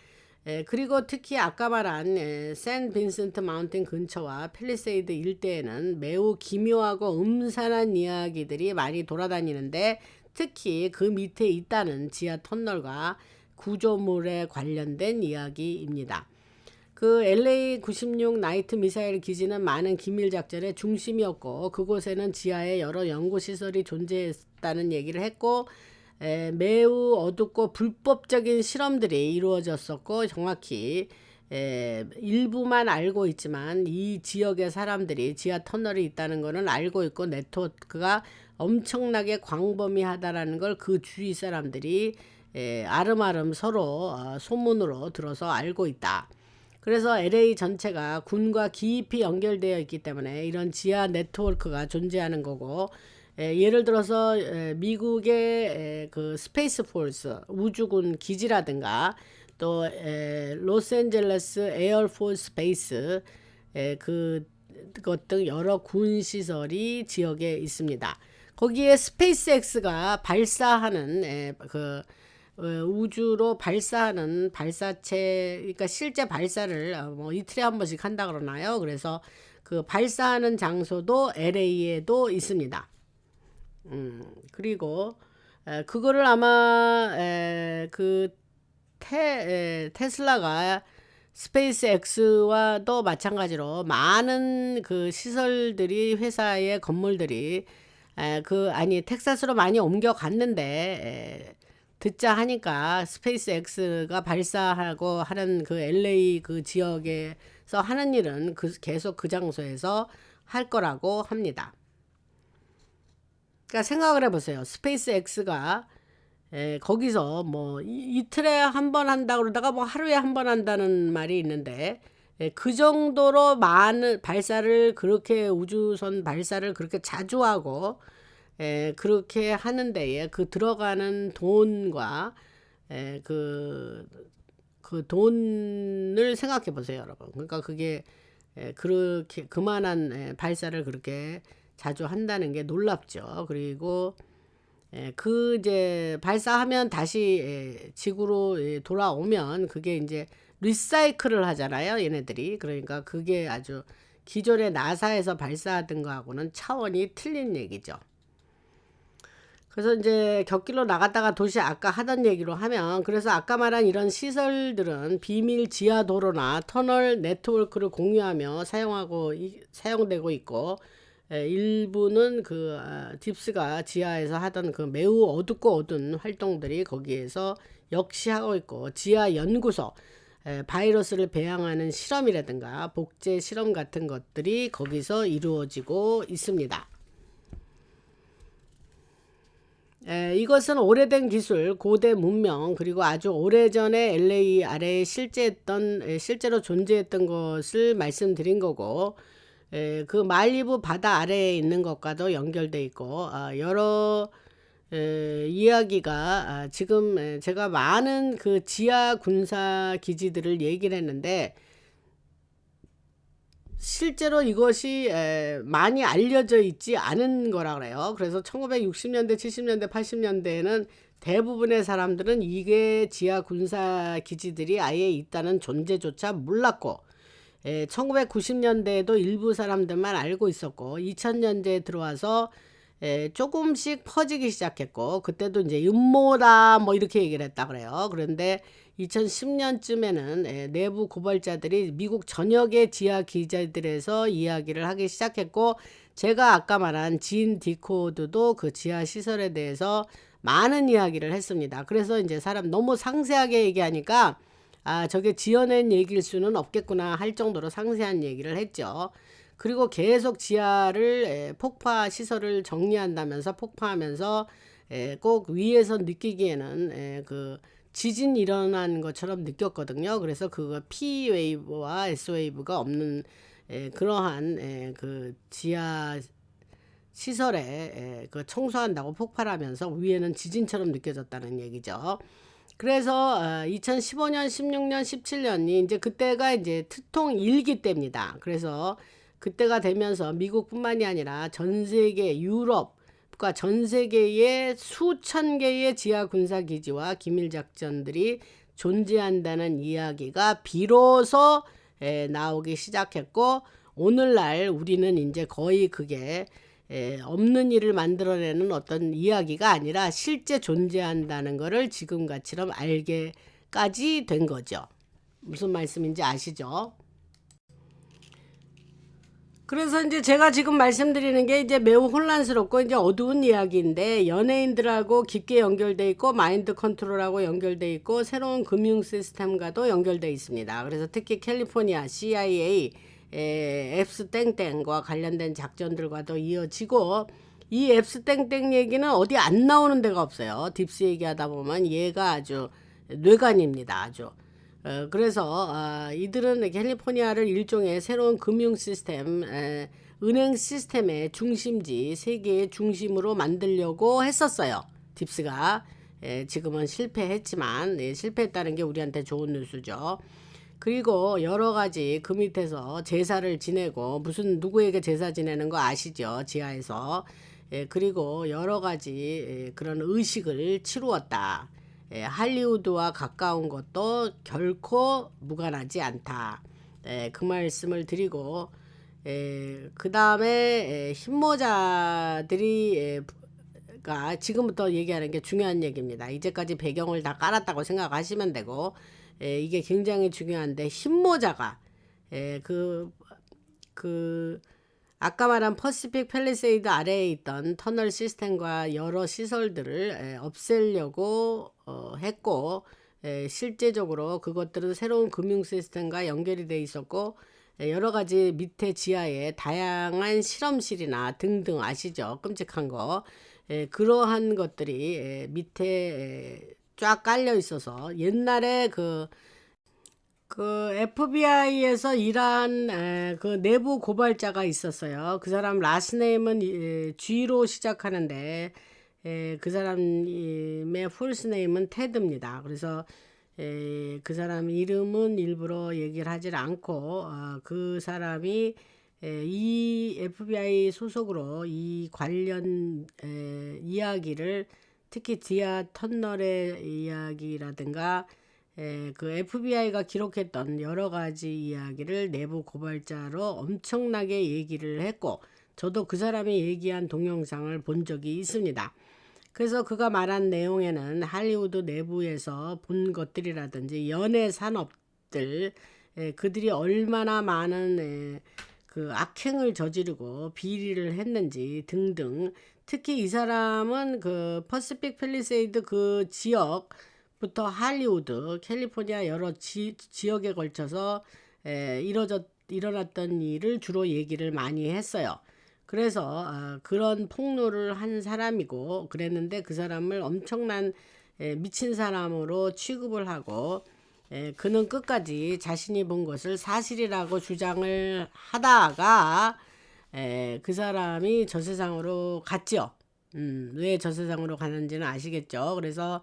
그리고 특히 아까 말한 샌 빈센트 마운틴 근처와 팰리세이드 일대에는 매우 기묘하고 음산한 이야기들이 많이 돌아다니는데, 특히 그 밑에 있다는 지하 터널과 구조물에 관련된 이야기입니다. 그 LA 96 나이트 미사일 기지는 많은 기밀 작전의 중심이었고, 그곳에는 지하에 여러 연구시설이 존재했다는 얘기를 했고, 매우 어둡고 불법적인 실험들이 이루어졌었고, 정확히 일부만 알고 있지만 이 지역의 사람들이 지하 터널이 있다는 것은 알고 있고, 네트워크가 엄청나게 광범위하다라는 걸 그 주위 사람들이 아름아름 서로 소문으로 들어서 알고 있다. 그래서 LA 전체가 군과 깊이 연결되어 있기 때문에 이런 지하 네트워크가 존재하는 거고, 예를 들어서 미국의 그 스페이스 포스 우주군 기지라든가, 또 로스앤젤레스 에어포스 베이스, 그것 등 여러 군 시설이 지역에 있습니다. 거기에 스페이스X가 발사하는 우주로 발사하는 발사체, 그러니까 실제 발사를 뭐 이틀에 한 번씩 한다 그러나요? 그래서 그 발사하는 장소도 LA에도 있습니다. 그리고 그거를 아마 테슬라가 스페이스X와도 마찬가지로 많은 그 시설들이, 회사의 건물들이 텍사스로 많이 옮겨갔는데, 듣자 하니까 스페이스X가 발사하고 하는 그 LA 그 지역에서 하는 일은 계속 그 장소에서 할 거라고 합니다. 그러니까 생각을 해보세요. 스페이스X가 거기서 뭐 이틀에 한 번 한다 그러다가 뭐 하루에 한 번 한다는 말이 있는데, 그 정도로 많은 발사를, 그렇게 우주선 발사를 그렇게 자주 하고 그렇게 하는데, 그 들어가는 돈과 그 돈을 생각해 보세요, 여러분. 그러니까 그게 그렇게 그만한 발사를 그렇게 자주 한다는 게 놀랍죠. 그리고 그 이제 발사하면 다시 지구로 돌아오면 그게 이제 리사이클을 하잖아요, 얘네들이. 그러니까 그게 아주 기존의 나사에서 발사하던 거하고는 차원이 틀린 얘기죠. 그래서 이제 곁길로 나갔다가 도시 아까 하던 얘기로 하면, 그래서 아까 말한 이런 시설들은 비밀 지하 도로나 터널 네트워크를 공유하며 사용되고 있고, 일부는 그 딥스가 지하에서 하던 그 매우 어둡고 어두운 활동들이 거기에서 역시 하고 있고, 지하 연구소, 바이러스를 배양하는 실험이라든가 복제 실험 같은 것들이 거기서 이루어지고 있습니다. 이것은 오래된 기술, 고대 문명, 그리고 아주 오래전에 LA 아래에 실제로 존재했던 것을 말씀드린 거고, 그 말리부 바다 아래에 있는 것과도 연결돼 있고, 여러 이야기가 지금 제가 많은 그 지하 군사 기지들을 얘기를 했는데, 실제로 이것이 많이 알려져 있지 않은 거라 그래요. 그래서 1960년대, 70년대, 80년대에는 대부분의 사람들은 이게 지하 군사 기지들이 아예 있다는 존재조차 몰랐고, 1990년대에도 일부 사람들만 알고 있었고, 2000년대에 들어와서 조금씩 퍼지기 시작했고, 그때도 이제 음모다 뭐 이렇게 얘기를 했다 그래요. 그런데 2010년쯤에는 내부 고발자들이 미국 전역의 지하 기지들에서 이야기를 하기 시작했고, 제가 아까 말한 진 디코드도 그 지하 시설에 대해서 많은 이야기를 했습니다. 그래서 이제 사람 너무 상세하게 얘기하니까 저게 지어낸 얘기일 수는 없겠구나 할 정도로 상세한 얘기를 했죠. 그리고 계속 지하를 폭파 시설을 정리한다면서 폭파하면서 꼭 위에서 느끼기에는 그 지진 일어난 것처럼 느꼈거든요. 그래서 그거 P 웨이브와 S 웨이브가 없는 그러한 그 지하 시설에 그 청소한다고 폭발하면서 위에는 지진처럼 느껴졌다는 얘기죠. 그래서 2015년, 16년, 17년이 이제 그때가 이제 트통 1기 때입니다. 그래서 그때가 되면서 미국뿐만이 아니라 전 세계 유럽과 전 세계의 수천 개의 지하 군사 기지와 기밀 작전들이 존재한다는 이야기가 비로소 나오기 시작했고, 오늘날 우리는 이제 거의 그게 없는 일을 만들어내는 어떤 이야기가 아니라 실제 존재한다는 것을 지금같이럼 알게까지 된 거죠. 무슨 말씀인지 아시죠? 그래서 이제 제가 지금 말씀드리는 게 이제 매우 혼란스럽고 이제 어두운 이야기인데, 연예인들하고 깊게 연결돼 있고 마인드 컨트롤하고 연결돼 있고 새로운 금융 시스템과도 연결돼 있습니다. 그래서 특히 캘리포니아 CIA 앱스 땡땡과 관련된 작전들과도 이어지고, 이 앱스 땡땡 얘기는 어디 안 나오는 데가 없어요. 딥스 얘기하다 보면 얘가 아주 뇌관입니다. 아주. 그래서 이들은 캘리포니아를 일종의 새로운 금융 시스템, 은행 시스템의 중심지, 세계의 중심으로 만들려고 했었어요. 딥스가. 지금은 실패했지만, 실패했다는 게 우리한테 좋은 뉴스죠. 그리고 여러 가지 그 밑에서 제사를 지내고, 무슨 누구에게 제사 지내는 거 아시죠? 지하에서. 그리고 여러 가지 그런 의식을 치루었다. 할리우드와 가까운 것도 결코 무관하지 않다. 그 말씀을 드리고, 그 다음에 흰모자들이 가 지금부터 얘기하는 게 중요한 얘기입니다. 이제까지 배경을 다 깔았다고 생각하시면 되고, 이게 굉장히 중요한데, 흰모자가 그 아까 말한 퍼시픽 팰리세이드 아래에 있던 터널 시스템과 여러 시설들을 없애려고 했고, 실제적으로 그것들은 새로운 금융 시스템과 연결이 돼 있었고, 여러 가지 밑에 지하에 다양한 실험실이나 등등 아시죠? 끔찍한 거. 그러한 것들이 밑에 쫙 깔려 있어서, 옛날에 그 FBI에서 일한 그 내부 고발자가 있었어요. 그 사람 라스네임은 G로 시작하는데, 그 사람의 풀스네임은 테드입니다. 그래서 그 사람 이름은 일부러 얘기를 하질 않고, 그 사람이 이 FBI 소속으로 이 관련 이야기를, 특히 지하 터널의 이야기라든가 그 FBI가 기록했던 여러 가지 이야기를 내부 고발자로 엄청나게 얘기를 했고, 저도 그 사람이 얘기한 동영상을 본 적이 있습니다. 그래서 그가 말한 내용에는 할리우드 내부에서 본 것들이라든지 연예 산업들, 그들이 얼마나 많은 그 악행을 저지르고 비리를 했는지 등등, 특히 이 사람은 그 퍼시픽 팰리세이드 그 지역부터 할리우드, 캘리포니아 여러 지역에 걸쳐서 일어났던 일을 주로 얘기를 많이 했어요. 그래서 그런 폭로를 한 사람이고 그랬는데, 그 사람을 엄청난 미친 사람으로 취급을 하고, 그는 끝까지 자신이 본 것을 사실이라고 주장을 하다가 그 사람이 저 세상으로 갔죠. 왜 저 세상으로 가는지는 아시겠죠. 그래서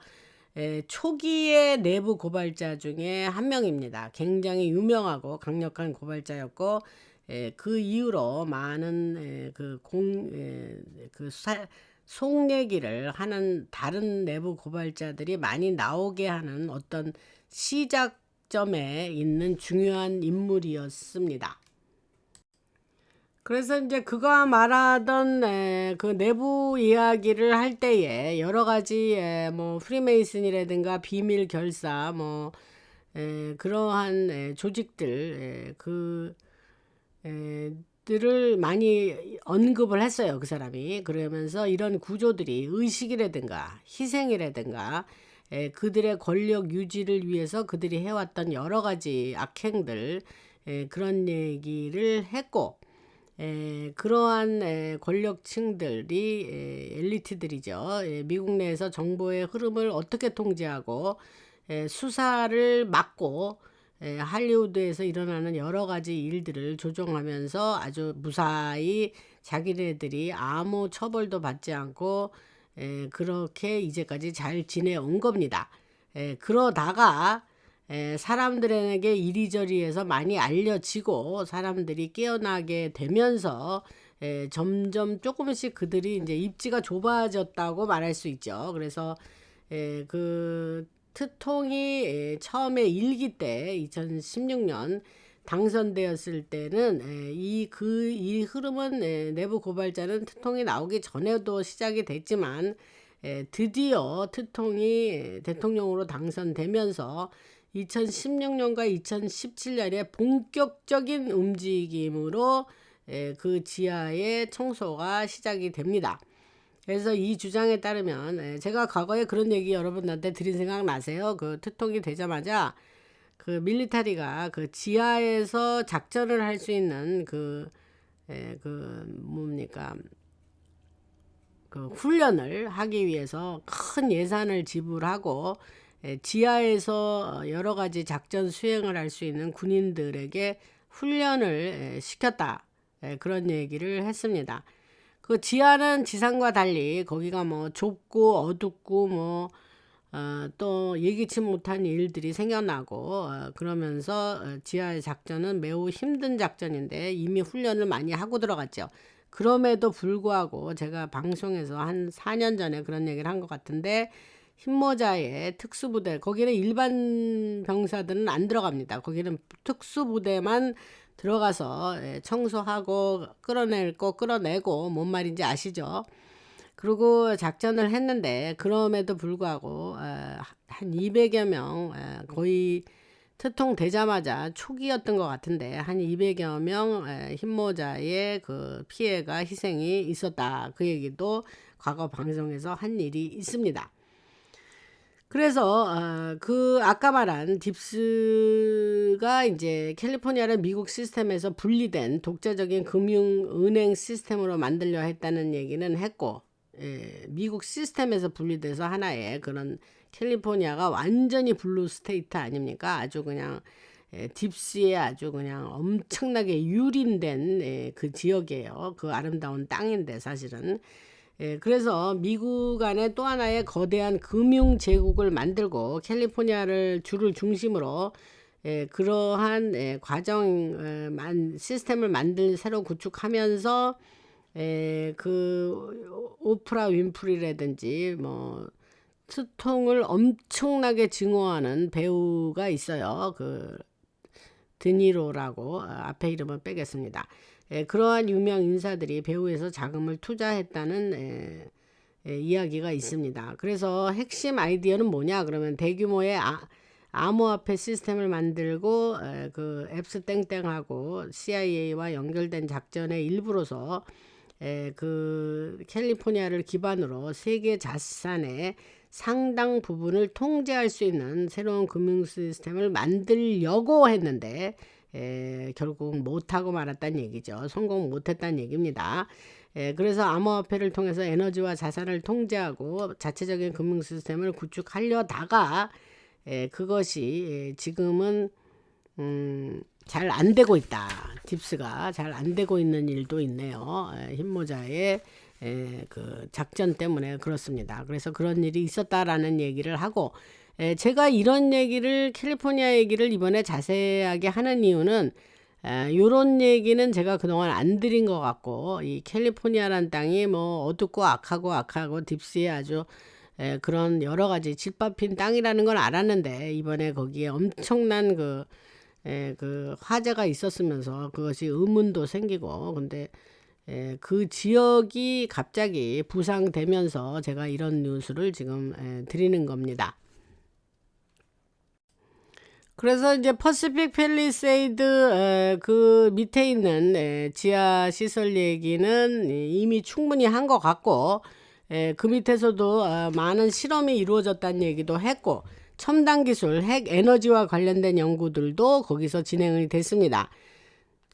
초기의 내부 고발자 중에 한 명입니다. 굉장히 유명하고 강력한 고발자였고, 그 이후로 많은 속 얘기를 하는 다른 내부 고발자들이 많이 나오게 하는 어떤 시작점에 있는 중요한 인물이었습니다. 그래서 이제 그가 말하던 그 내부 이야기를 할 때에 여러 가지 뭐 프리메이슨이라든가 비밀 결사 뭐 그러한 조직들 들을 많이 언급을 했어요. 그 사람이. 그러면서 이런 구조들이 의식이라든가 희생이라든가 그들의 권력 유지를 위해서 그들이 해왔던 여러 가지 악행들 그런 얘기를 했고 그러한 권력층들이 엘리트들이죠. 미국 내에서 정보의 흐름을 어떻게 통제하고 수사를 막고 할리우드에서 일어나는 여러 가지 일들을 조종하면서 아주 무사히 자기네들이 아무 처벌도 받지 않고 그렇게 이제까지 잘 지내온 겁니다. 그러다가 사람들에게 이리저리에서 많이 알려지고 사람들이 깨어나게 되면서 점점 조금씩 그들이 이제 입지가 좁아졌다고 말할 수 있죠. 그래서 그 트통이 처음에 1기 때 2016년 당선되었을 때는 이 흐름은 내부 고발자는 트통이 나오기 전에도 시작이 됐지만 드디어 트통이 대통령으로 당선되면서 2016년과 2017년에 본격적인 움직임으로 그 지하의 청소가 시작이 됩니다. 그래서 이 주장에 따르면 제가 과거에 그런 얘기 여러분한테 드린 생각 나세요? 그 트통이 되자마자 그 밀리터리가 그 지하에서 작전을 할 수 있는 그 뭡니까 그 훈련을 하기 위해서 큰 예산을 지불하고 지하에서 여러 가지 작전 수행을 할 수 있는 군인들에게 훈련을 시켰다. 그런 얘기를 했습니다. 그 지하는 지상과 달리 거기가 뭐 좁고 어둡고 뭐 또 예기치 못한 일들이 생겨나고 그러면서 지하의 작전은 매우 힘든 작전인데 이미 훈련을 많이 하고 들어갔죠. 그럼에도 불구하고 제가 방송에서 한 4년 전에 그런 얘기를 한 것 같은데 흰모자의 특수부대 거기는 일반 병사들은 안 들어갑니다. 거기는 특수부대만 들어가서 청소하고 끌어낼 거 끌어내고 뭔 말인지 아시죠? 그리고 작전을 했는데 그럼에도 불구하고 한 200여 명 거의 트통 되자마자 초기였던 것 같은데 한 200여 명 흰모자의 그 피해가 희생이 있었다. 그 얘기도 과거 방송에서 한 일이 있습니다. 그래서 그 아까 말한 딥스가 이제 캘리포니아를 미국 시스템에서 분리된 독자적인 금융은행 시스템으로 만들려 했다는 얘기는 했고 미국 시스템에서 분리돼서 하나의 그런 캘리포니아가 완전히 블루 스테이트 아닙니까? 아주 그냥 딥스에 아주 그냥 엄청나게 유린된 그 지역이에요. 그 아름다운 땅인데 사실은 그래서 미국 안에 또 하나의 거대한 금융 제국을 만들고 캘리포니아를 주를 중심으로 그러한 시스템을 새로 구축하면서 그 오프라 윈프리라든지 뭐 트통을 엄청나게 증오하는 배우가 있어요. 그 드니로라고 앞에 이름을 빼겠습니다. 그러한 유명 인사들이 배우에서 자금을 투자했다는 이야기가 있습니다. 그래서 핵심 아이디어는 뭐냐 그러면 대규모의 암호화폐 시스템을 만들고 그 앱스 땡땡하고 CIA와 연결된 작전의 일부로서 그 캘리포니아를 기반으로 세계 자산의 상당 부분을 통제할 수 있는 새로운 금융 시스템을 만들려고 했는데 결국 못하고 말았다는 얘기죠. 성공 못했다는 얘기입니다. 그래서 암호화폐를 통해서 에너지와 자산을 통제하고 자체적인 금융 시스템을 구축하려다가 그것이 지금은 잘 안 되고 있다. 딥스가 잘 안 되고 있는 일도 있네요. 흰모자의 그 작전 때문에 그렇습니다. 그래서 그런 일이 있었다라는 얘기를 하고 제가 이런 얘기를 캘리포니아 얘기를 이번에 자세하게 하는 이유는 요런 얘기는 제가 그동안 안 드린 것 같고 이 캘리포니아란 땅이 뭐 어둡고 악하고 딥스에 아주 그런 여러 가지 짓밟힌 땅이라는 건 알았는데 이번에 거기에 엄청난 그 그 화재가 있었으면서 그것이 의문도 생기고, 근데 그 지역이 갑자기 부상되면서 제가 이런 뉴스를 지금 드리는 겁니다. 그래서 이제 퍼시픽 팰리세이드 그 밑에 있는 지하 시설 얘기는 이미 충분히 한 것 같고, 그 밑에서도 많은 실험이 이루어졌다는 얘기도 했고, 첨단 기술, 핵 에너지와 관련된 연구들도 거기서 진행이 됐습니다.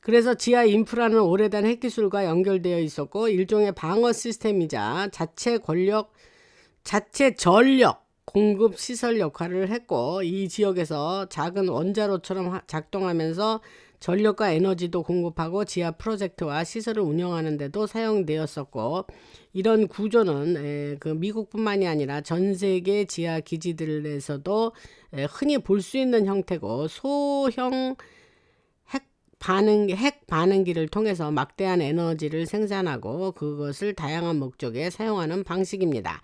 그래서 지하 인프라는 오래된 핵기술과 연결되어 있었고, 일종의 방어 시스템이자 자체 전력 공급 시설 역할을 했고, 이 지역에서 작은 원자로처럼 작동하면서 전력과 에너지도 공급하고 지하 프로젝트와 시설을 운영하는 데도 사용되었었고, 이런 구조는 그 미국뿐만이 아니라 전 세계 지하 기지들에서도 흔히 볼 수 있는 형태고, 소형 핵 반응기를 통해서 막대한 에너지를 생산하고 그것을 다양한 목적에 사용하는 방식입니다.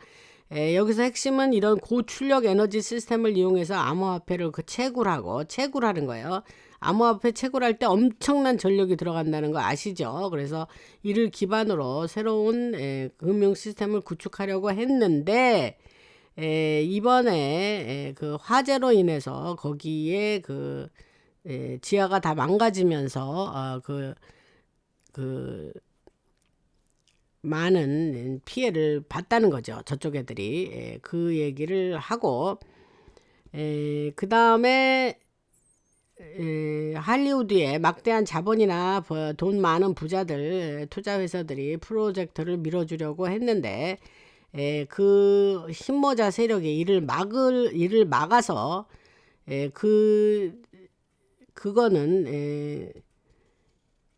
여기서 핵심은 이런 고출력 에너지 시스템을 이용해서 암호화폐를 채굴하는 거예요. 암호화폐 채굴할 때 엄청난 전력이 들어간다는 거 아시죠? 그래서 이를 기반으로 새로운 금융 시스템을 구축하려고 했는데, 이번에 그 화재로 인해서 거기에 그 지하가 다 망가지면서 그 많은 피해를 봤다는 거죠. 저쪽 애들이. 그 얘기를 하고, 그 다음에 할리우드에 막대한 자본이나 돈 많은 부자들, 투자회사들이 프로젝트를 밀어주려고 했는데, 그 힘모자 세력이 이를 막아서 그거는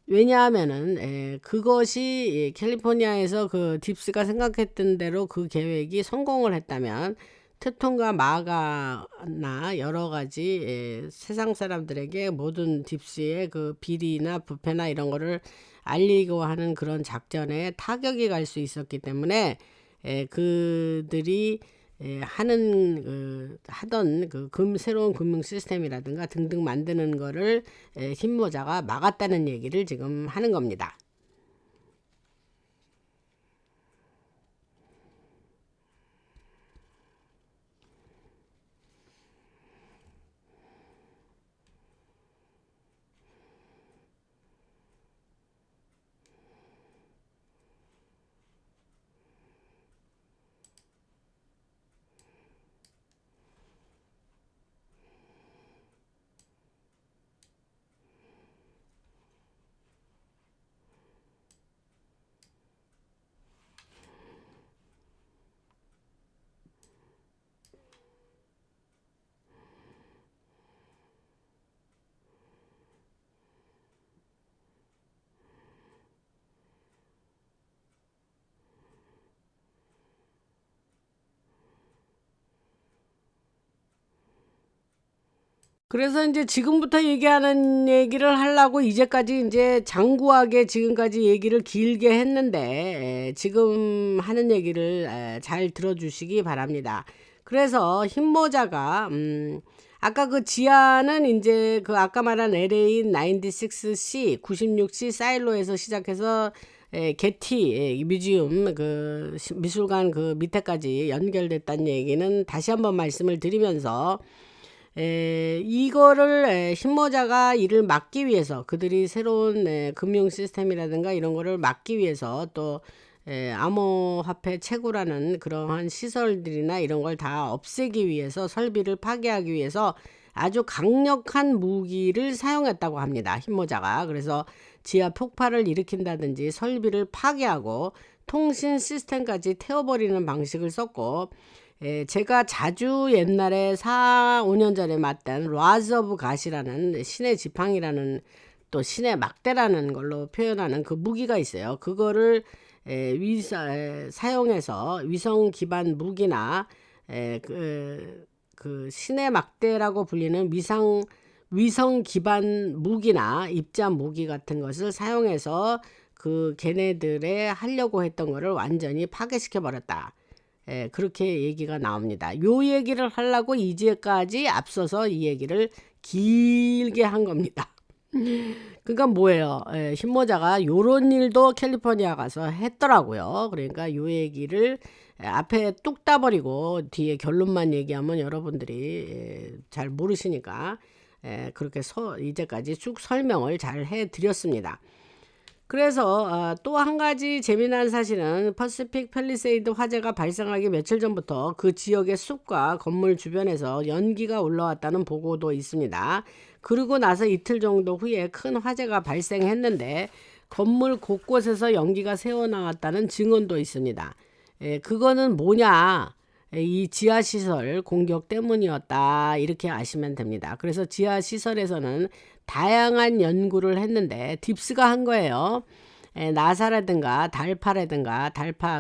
왜냐하면은 그것이 캘리포니아에서 그 딥스가 생각했던 대로 그 계획이 성공을 했다면 테톤과 마가나 여러 가지 세상 사람들에게 모든 딥스의 그 비리나 부패나 이런 거를 알리고 하는 그런 작전에 타격이 갈 수 있었기 때문에 그들이 하던 새로운 금융 시스템이라든가 등등 만드는 거를 힘모자가 막았다는 얘기를 지금 하는 겁니다. 그래서 이제 지금부터 얘기하는 얘기를 하려고 이제까지 이제 장구하게 지금까지 얘기를 길게 했는데, 지금 하는 얘기를 잘 들어주시기 바랍니다. 그래서 힘모자가 아까 그 지하는 이제 그 아까 말한 LA 96C 96C 사일로에서 시작해서 게티 뮤지엄 그 미술관 그 밑에까지 연결됐다는 얘기는 다시 한번 말씀을 드리면서, 이거를 힘모자가 이를 막기 위해서, 그들이 새로운 금융 시스템이라든가 이런 거를 막기 위해서, 또 암호화폐 채굴하는 그러한 시설들이나 이런 걸 다 없애기 위해서, 설비를 파괴하기 위해서 아주 강력한 무기를 사용했다고 합니다. 힘모자가. 그래서 지하 폭발을 일으킨다든지 설비를 파괴하고 통신 시스템까지 태워버리는 방식을 썼고, 제가 자주 옛날에 4, 5년 전에 맞던 라즈 오브 갓이라는 신의 지팡이라는, 또 신의 막대라는 걸로 표현하는 그 무기가 있어요. 그거를 사용해서 위성 기반 무기나 그 신의 막대라고 불리는 위성 기반 무기나 입자 무기 같은 것을 사용해서 그 걔네들의 하려고 했던 거를 완전히 파괴시켜 버렸다. 그렇게 얘기가 나옵니다. 요 얘기를 하려고 이제까지 앞서서 이 얘기를 길게 한 겁니다. 그러니까 뭐예요? 신모자가 요런 일도 캘리포니아 가서 했더라고요. 그러니까 요 얘기를 앞에 뚝 따버리고 뒤에 결론만 얘기하면 여러분들이 잘 모르시니까 그렇게 이제까지 쭉 설명을 잘 해드렸습니다. 그래서 또 한 가지 재미난 사실은 퍼시픽 팰리세이드 화재가 발생하기 며칠 전부터 그 지역의 숲과 건물 주변에서 연기가 올라왔다는 보고도 있습니다. 그러고 나서 이틀 정도 후에 큰 화재가 발생했는데 건물 곳곳에서 연기가 새어나왔다는 증언도 있습니다. 그거는 뭐냐? 이 지하시설 공격 때문이었다, 이렇게 아시면 됩니다. 그래서 지하시설에서는 다양한 연구를 했는데 딥스가 한 거예요. 나사라든가 달파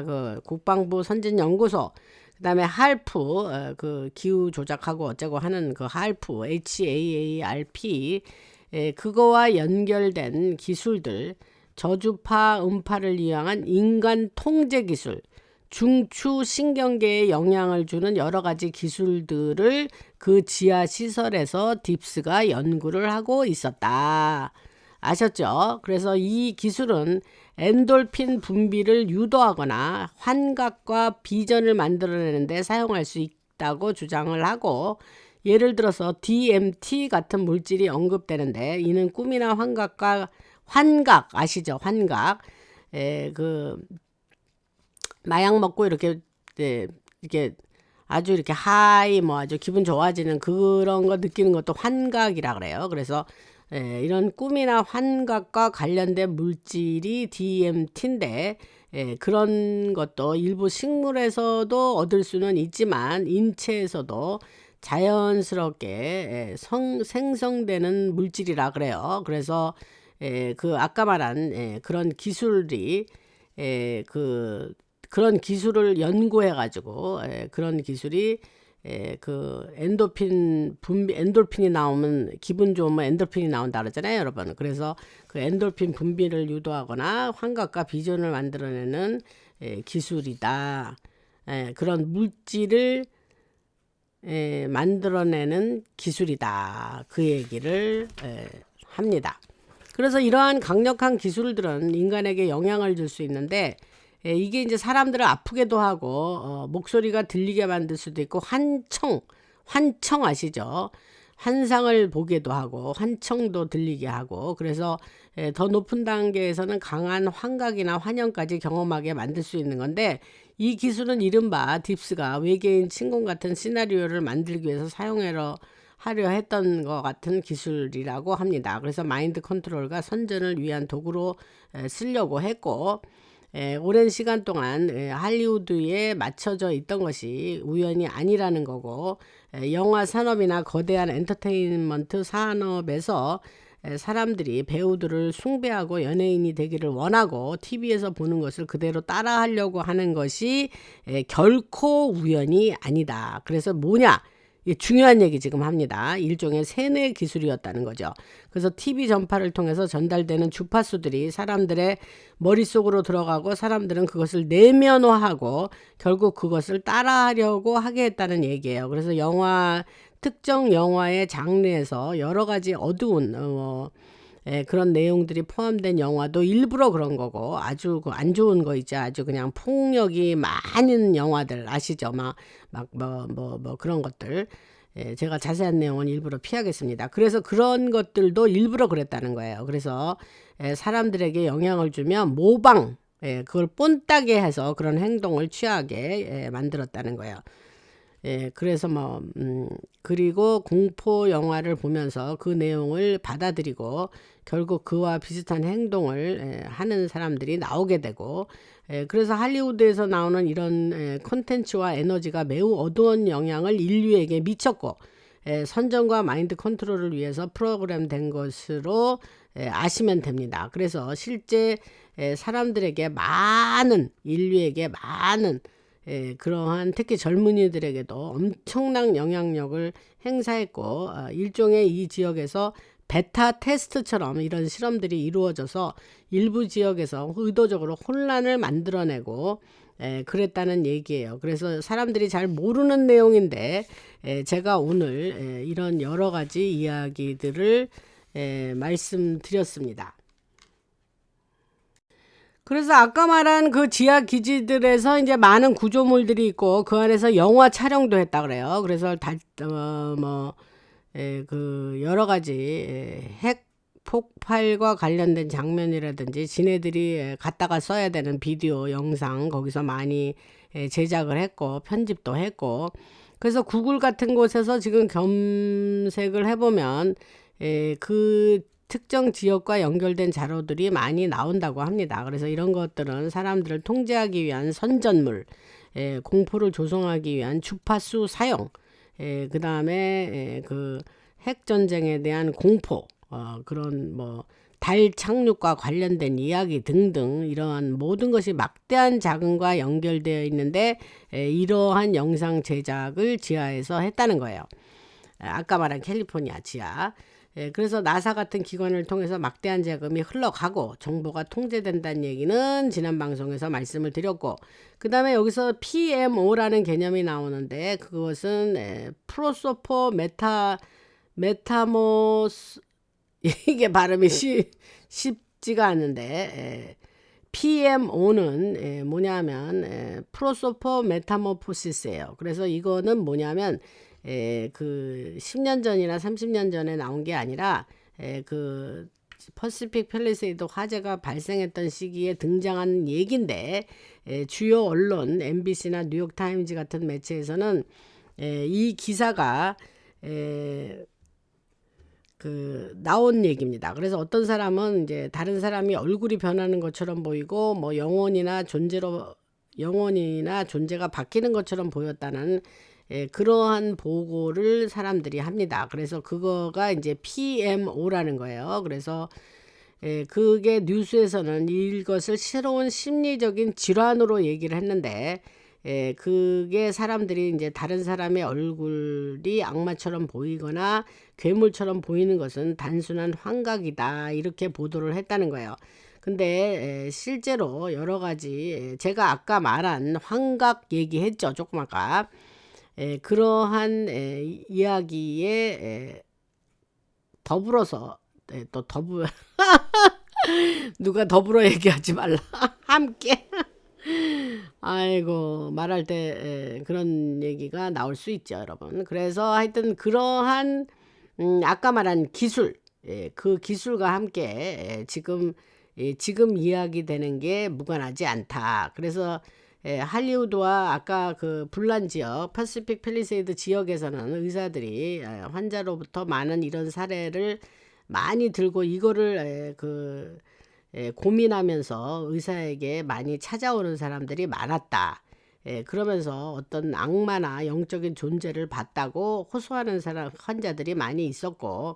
그 국방부 선진연구소, 그다음에 할프 그 기후 조작하고 어쩌고 하는 그 할프 HAARP, 그거와 연결된 기술들, 저주파 음파를 이용한 인간 통제 기술, 중추 신경계에 영향을 주는 여러 가지 기술들을 그 지하 시설에서 딥스가 연구를 하고 있었다. 아셨죠? 그래서 이 기술은 엔돌핀 분비를 유도하거나 환각과 비전을 만들어내는데 사용할 수 있다고 주장을 하고, 예를 들어서 DMT 같은 물질이 언급되는데 이는 꿈이나 환각 아시죠? 환각. 그 마약 먹고 이렇게 아주 이렇게 하이 뭐 아주 기분 좋아지는 그런 거 느끼는 것도 환각이라 그래요. 그래서 이런 꿈이나 환각과 관련된 물질이 DMT인데, 그런 것도 일부 식물에서도 얻을 수는 있지만 인체에서도 자연스럽게 생성되는 물질이라 그래요. 그래서 그 아까 말한 그런 기술이 그런 기술을 연구해 가지고 그런 기술이 그 엔돌핀이 나오면 기분 좋으면 엔돌핀이 나온다 그러잖아요, 여러분. 그래서 그 엔돌핀 분비를 유도하거나 환각과 비전을 만들어내는 기술이다. 그런 물질을 만들어내는 기술이다, 그 얘기를 합니다. 그래서 이러한 강력한 기술들은 인간에게 영향을 줄 수 있는데, 이게 이제 사람들을 아프게도 하고 목소리가 들리게 만들 수도 있고, 환청 아시죠? 환상을 보게도 하고 환청도 들리게 하고, 그래서 더 높은 단계에서는 강한 환각이나 환영까지 경험하게 만들 수 있는 건데, 이 기술은 이른바 딥스가 외계인 침공 같은 시나리오를 만들기 위해서 하려 했던 것 같은 기술이라고 합니다. 그래서 마인드 컨트롤과 선전을 위한 도구로 쓰려고 했고, 오랜 시간 동안 할리우드에 맞춰져 있던 것이 우연이 아니라는 거고, 영화 산업이나 거대한 엔터테인먼트 산업에서 사람들이 배우들을 숭배하고 연예인이 되기를 원하고 TV에서 보는 것을 그대로 따라하려고 하는 것이 결코 우연이 아니다. 그래서 뭐냐? 중요한 얘기 지금 합니다. 일종의 세뇌 기술이었다는 거죠. 그래서 TV 전파를 통해서 전달되는 주파수들이 사람들의 머릿속으로 들어가고, 사람들은 그것을 내면화하고 결국 그것을 따라하려고 하게 했다는 얘기예요. 그래서 특정 영화의 장르에서 여러 가지 어두운 그런 내용들이 포함된 영화도 일부러 그런 거고, 아주 안 좋은 거 있죠. 아주 그냥 폭력이 많은 영화들 아시죠? 뭐 그런 것들. 제가 자세한 내용은 일부러 피하겠습니다. 그래서 그런 것들도 일부러 그랬다는 거예요. 그래서 사람들에게 영향을 주면 모방, 그걸 뽐따게 해서 그런 행동을 취하게 만들었다는 거예요. 그래서 그리고 공포 영화를 보면서 그 내용을 받아들이고 결국 그와 비슷한 행동을 하는 사람들이 나오게 되고, 그래서 할리우드에서 나오는 이런 콘텐츠와 에너지가 매우 어두운 영향을 인류에게 미쳤고, 선전과 마인드 컨트롤을 위해서 프로그램된 것으로 아시면 됩니다. 그래서 실제 인류에게 많은 그러한 특히 젊은이들에게도 엄청난 영향력을 행사했고, 일종의 이 지역에서 베타 테스트처럼 이런 실험들이 이루어져서 일부 지역에서 의도적으로 혼란을 만들어내고 그랬다는 얘기예요. 그래서 사람들이 잘 모르는 내용인데 제가 오늘 이런 여러 가지 이야기들을 말씀드렸습니다. 그래서 아까 말한 그 지하 기지들에서 이제 많은 구조물들이 있고 그 안에서 영화 촬영도 했다 그래요. 그래서 그 여러 가지 핵 폭발과 관련된 장면이라든지 지네들이 갖다가 써야 되는 비디오 영상 거기서 많이 제작을 했고 편집도 했고, 그래서 구글 같은 곳에서 지금 검색을 해보면 그 특정 지역과 연결된 자료들이 많이 나온다고 합니다. 그래서 이런 것들은 사람들을 통제하기 위한 선전물, 공포를 조성하기 위한 주파수 사용, 그 다음에 그 핵전쟁에 대한 공포, 그런 달 착륙과 관련된 이야기 등등 이러한 모든 것이 막대한 자금과 연결되어 있는데 이러한 영상 제작을 지하에서 했다는 거예요. 아까 말한 캘리포니아 지하. 그래서 나사 같은 기관을 통해서 막대한 자금이 흘러가고 정보가 통제된다는 얘기는 지난 방송에서 말씀을 드렸고, 그 다음에 여기서 PMO라는 개념이 나오는데 그것은 프로소포 메타모스 이게 발음이 쉽지가 않는데 PMO는 뭐냐면 프로소포 메타모포시스예요. 그래서 이거는 뭐냐면 그 10년 전이나 30년 전에 나온 게 아니라 그 퍼시픽 팰리세이드 화재가 발생했던 시기에 등장한 얘긴데 주요 언론 MBC나 뉴욕타임즈 같은 매체에서는 이 기사가 그 나온 얘기입니다. 그래서 어떤 사람은 이제 다른 사람이 얼굴이 변하는 것처럼 보이고 영혼이나 존재가 바뀌는 것처럼 보였다는 그러한 보고를 사람들이 합니다. 그래서 그거가 이제 PMO라는 거예요. 그래서 그게 뉴스에서는 이것을 새로운 심리적인 질환으로 얘기를 했는데 그게 사람들이 이제 다른 사람의 얼굴이 악마처럼 보이거나 괴물처럼 보이는 것은 단순한 환각이다 이렇게 보도를 했다는 거예요. 근데 실제로 여러 가지 제가 아까 말한 환각 얘기했죠, 조금 아까. 그러한 이야기에 더불어서 또 누가 더불어 얘기하지 말라 함께 아이고 말할 때 그런 얘기가 나올 수 있죠, 여러분. 그래서 하여튼 그러한 아까 말한 기술, 그 기술과 함께 지금 이야기되는 게 무관하지 않다. 그래서 할리우드와 아까 그 불난 지역 퍼시픽 팰리세이드 지역에서는 의사들이 환자로부터 많은 이런 사례를 많이 들고 이거를 고민하면서 의사에게 많이 찾아오는 사람들이 많았다. 그러면서 어떤 악마나 영적인 존재를 봤다고 호소하는 환자들이 많이 있었고,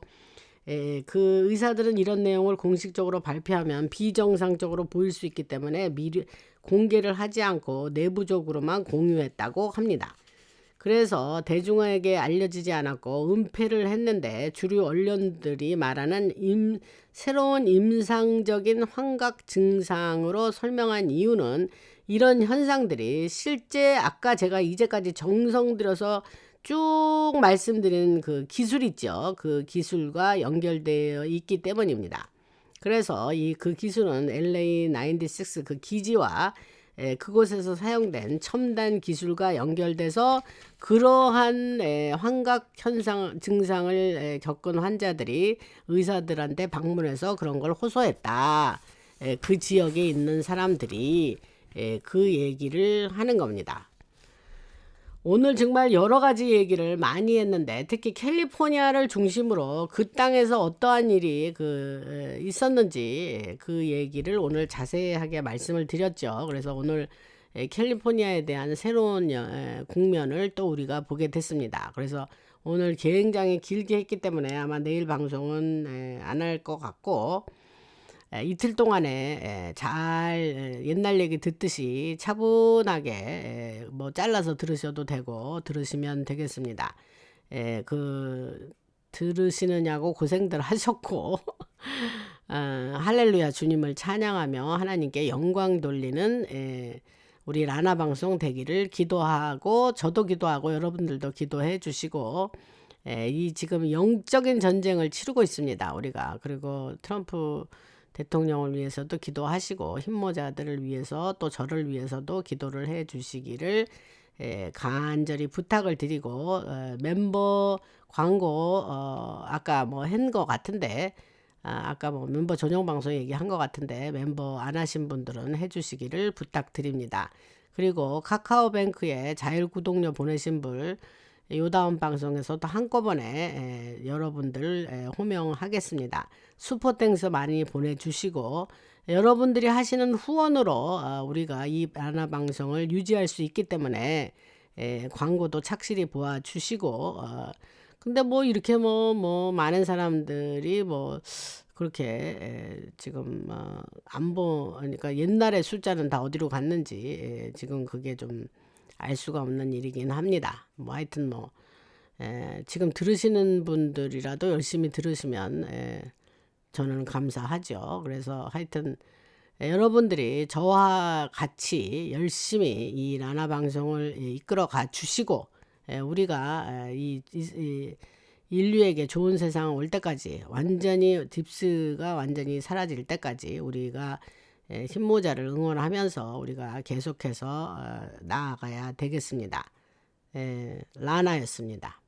그 의사들은 이런 내용을 공식적으로 발표하면 비정상적으로 보일 수 있기 때문에 미리 공개를 하지 않고 내부적으로만 공유했다고 합니다. 그래서 대중에게 알려지지 않았고 은폐를 했는데 주류 언론들이 말하는 새로운 임상적인 환각 증상으로 설명한 이유는 이런 현상들이 실제 아까 제가 이제까지 정성 들여서 쭉 말씀드린 그 기술 있죠. 그 기술과 연결되어 있기 때문입니다. 그래서 그 기술은 LA96 그 기지와 그곳에서 사용된 첨단 기술과 연결돼서 그러한 환각 증상을 겪은 환자들이 의사들한테 방문해서 그런 걸 호소했다. 그 지역에 있는 사람들이 그 얘기를 하는 겁니다. 오늘 정말 여러 가지 얘기를 많이 했는데 특히 캘리포니아를 중심으로 그 땅에서 어떠한 일이 있었는지 그 얘기를 오늘 자세하게 말씀을 드렸죠. 그래서 오늘 캘리포니아에 대한 새로운 국면을 또 우리가 보게 됐습니다. 그래서 오늘 굉장히 길게 했기 때문에 아마 내일 방송은 안 할 것 같고, 이틀 동안에 잘 옛날 얘기 듣듯이 차분하게 잘라서 들으셔도 되고 들으시면 되겠습니다. 들으시느냐고 고생들 하셨고 할렐루야 주님을 찬양하며 하나님께 영광 돌리는 우리 라나 방송 되기를 기도하고, 저도 기도하고 여러분들도 기도해 주시고, 이 지금 영적인 전쟁을 치르고 있습니다, 우리가. 그리고 트럼프 대통령을 위해서도 기도하시고, 흰모자들을 위해서 또 저를 위해서도 기도를 해 주시기를 간절히 부탁을 드리고, 멤버 광고 아까 뭐 한 거 같은데, 아까 뭐 멤버 전용 방송 얘기한 것 같은데 멤버 안 하신 분들은 해주시기를 부탁드립니다. 그리고 카카오뱅크에 자율 구독료 보내신 분, 요 다음 방송에서도 한꺼번에 여러분들 호명하겠습니다. 슈퍼땡스 많이 보내주시고, 여러분들이 하시는 후원으로 우리가 이 라나 방송을 유지할 수 있기 때문에 광고도 착실히 보아주시고, 근데 뭐 이렇게 뭐 많은 사람들이 뭐 그렇게 지금 안 보니까 옛날에 숫자는 다 어디로 갔는지 지금 그게 좀 알 수가 없는 일이긴 합니다. 뭐 하여튼 뭐 지금 들으시는 분들이라도 열심히 들으시면 저는 감사하죠. 그래서 하여튼 여러분들이 저와 같이 열심히 이 라나 방송을 이끌어 가 주시고, 우리가 이 인류에게 좋은 세상 올 때까지, 완전히 딥스가 완전히 사라질 때까지 우리가 흰모자를 응원하면서 우리가 계속해서 나아가야 되겠습니다. 라나였습니다.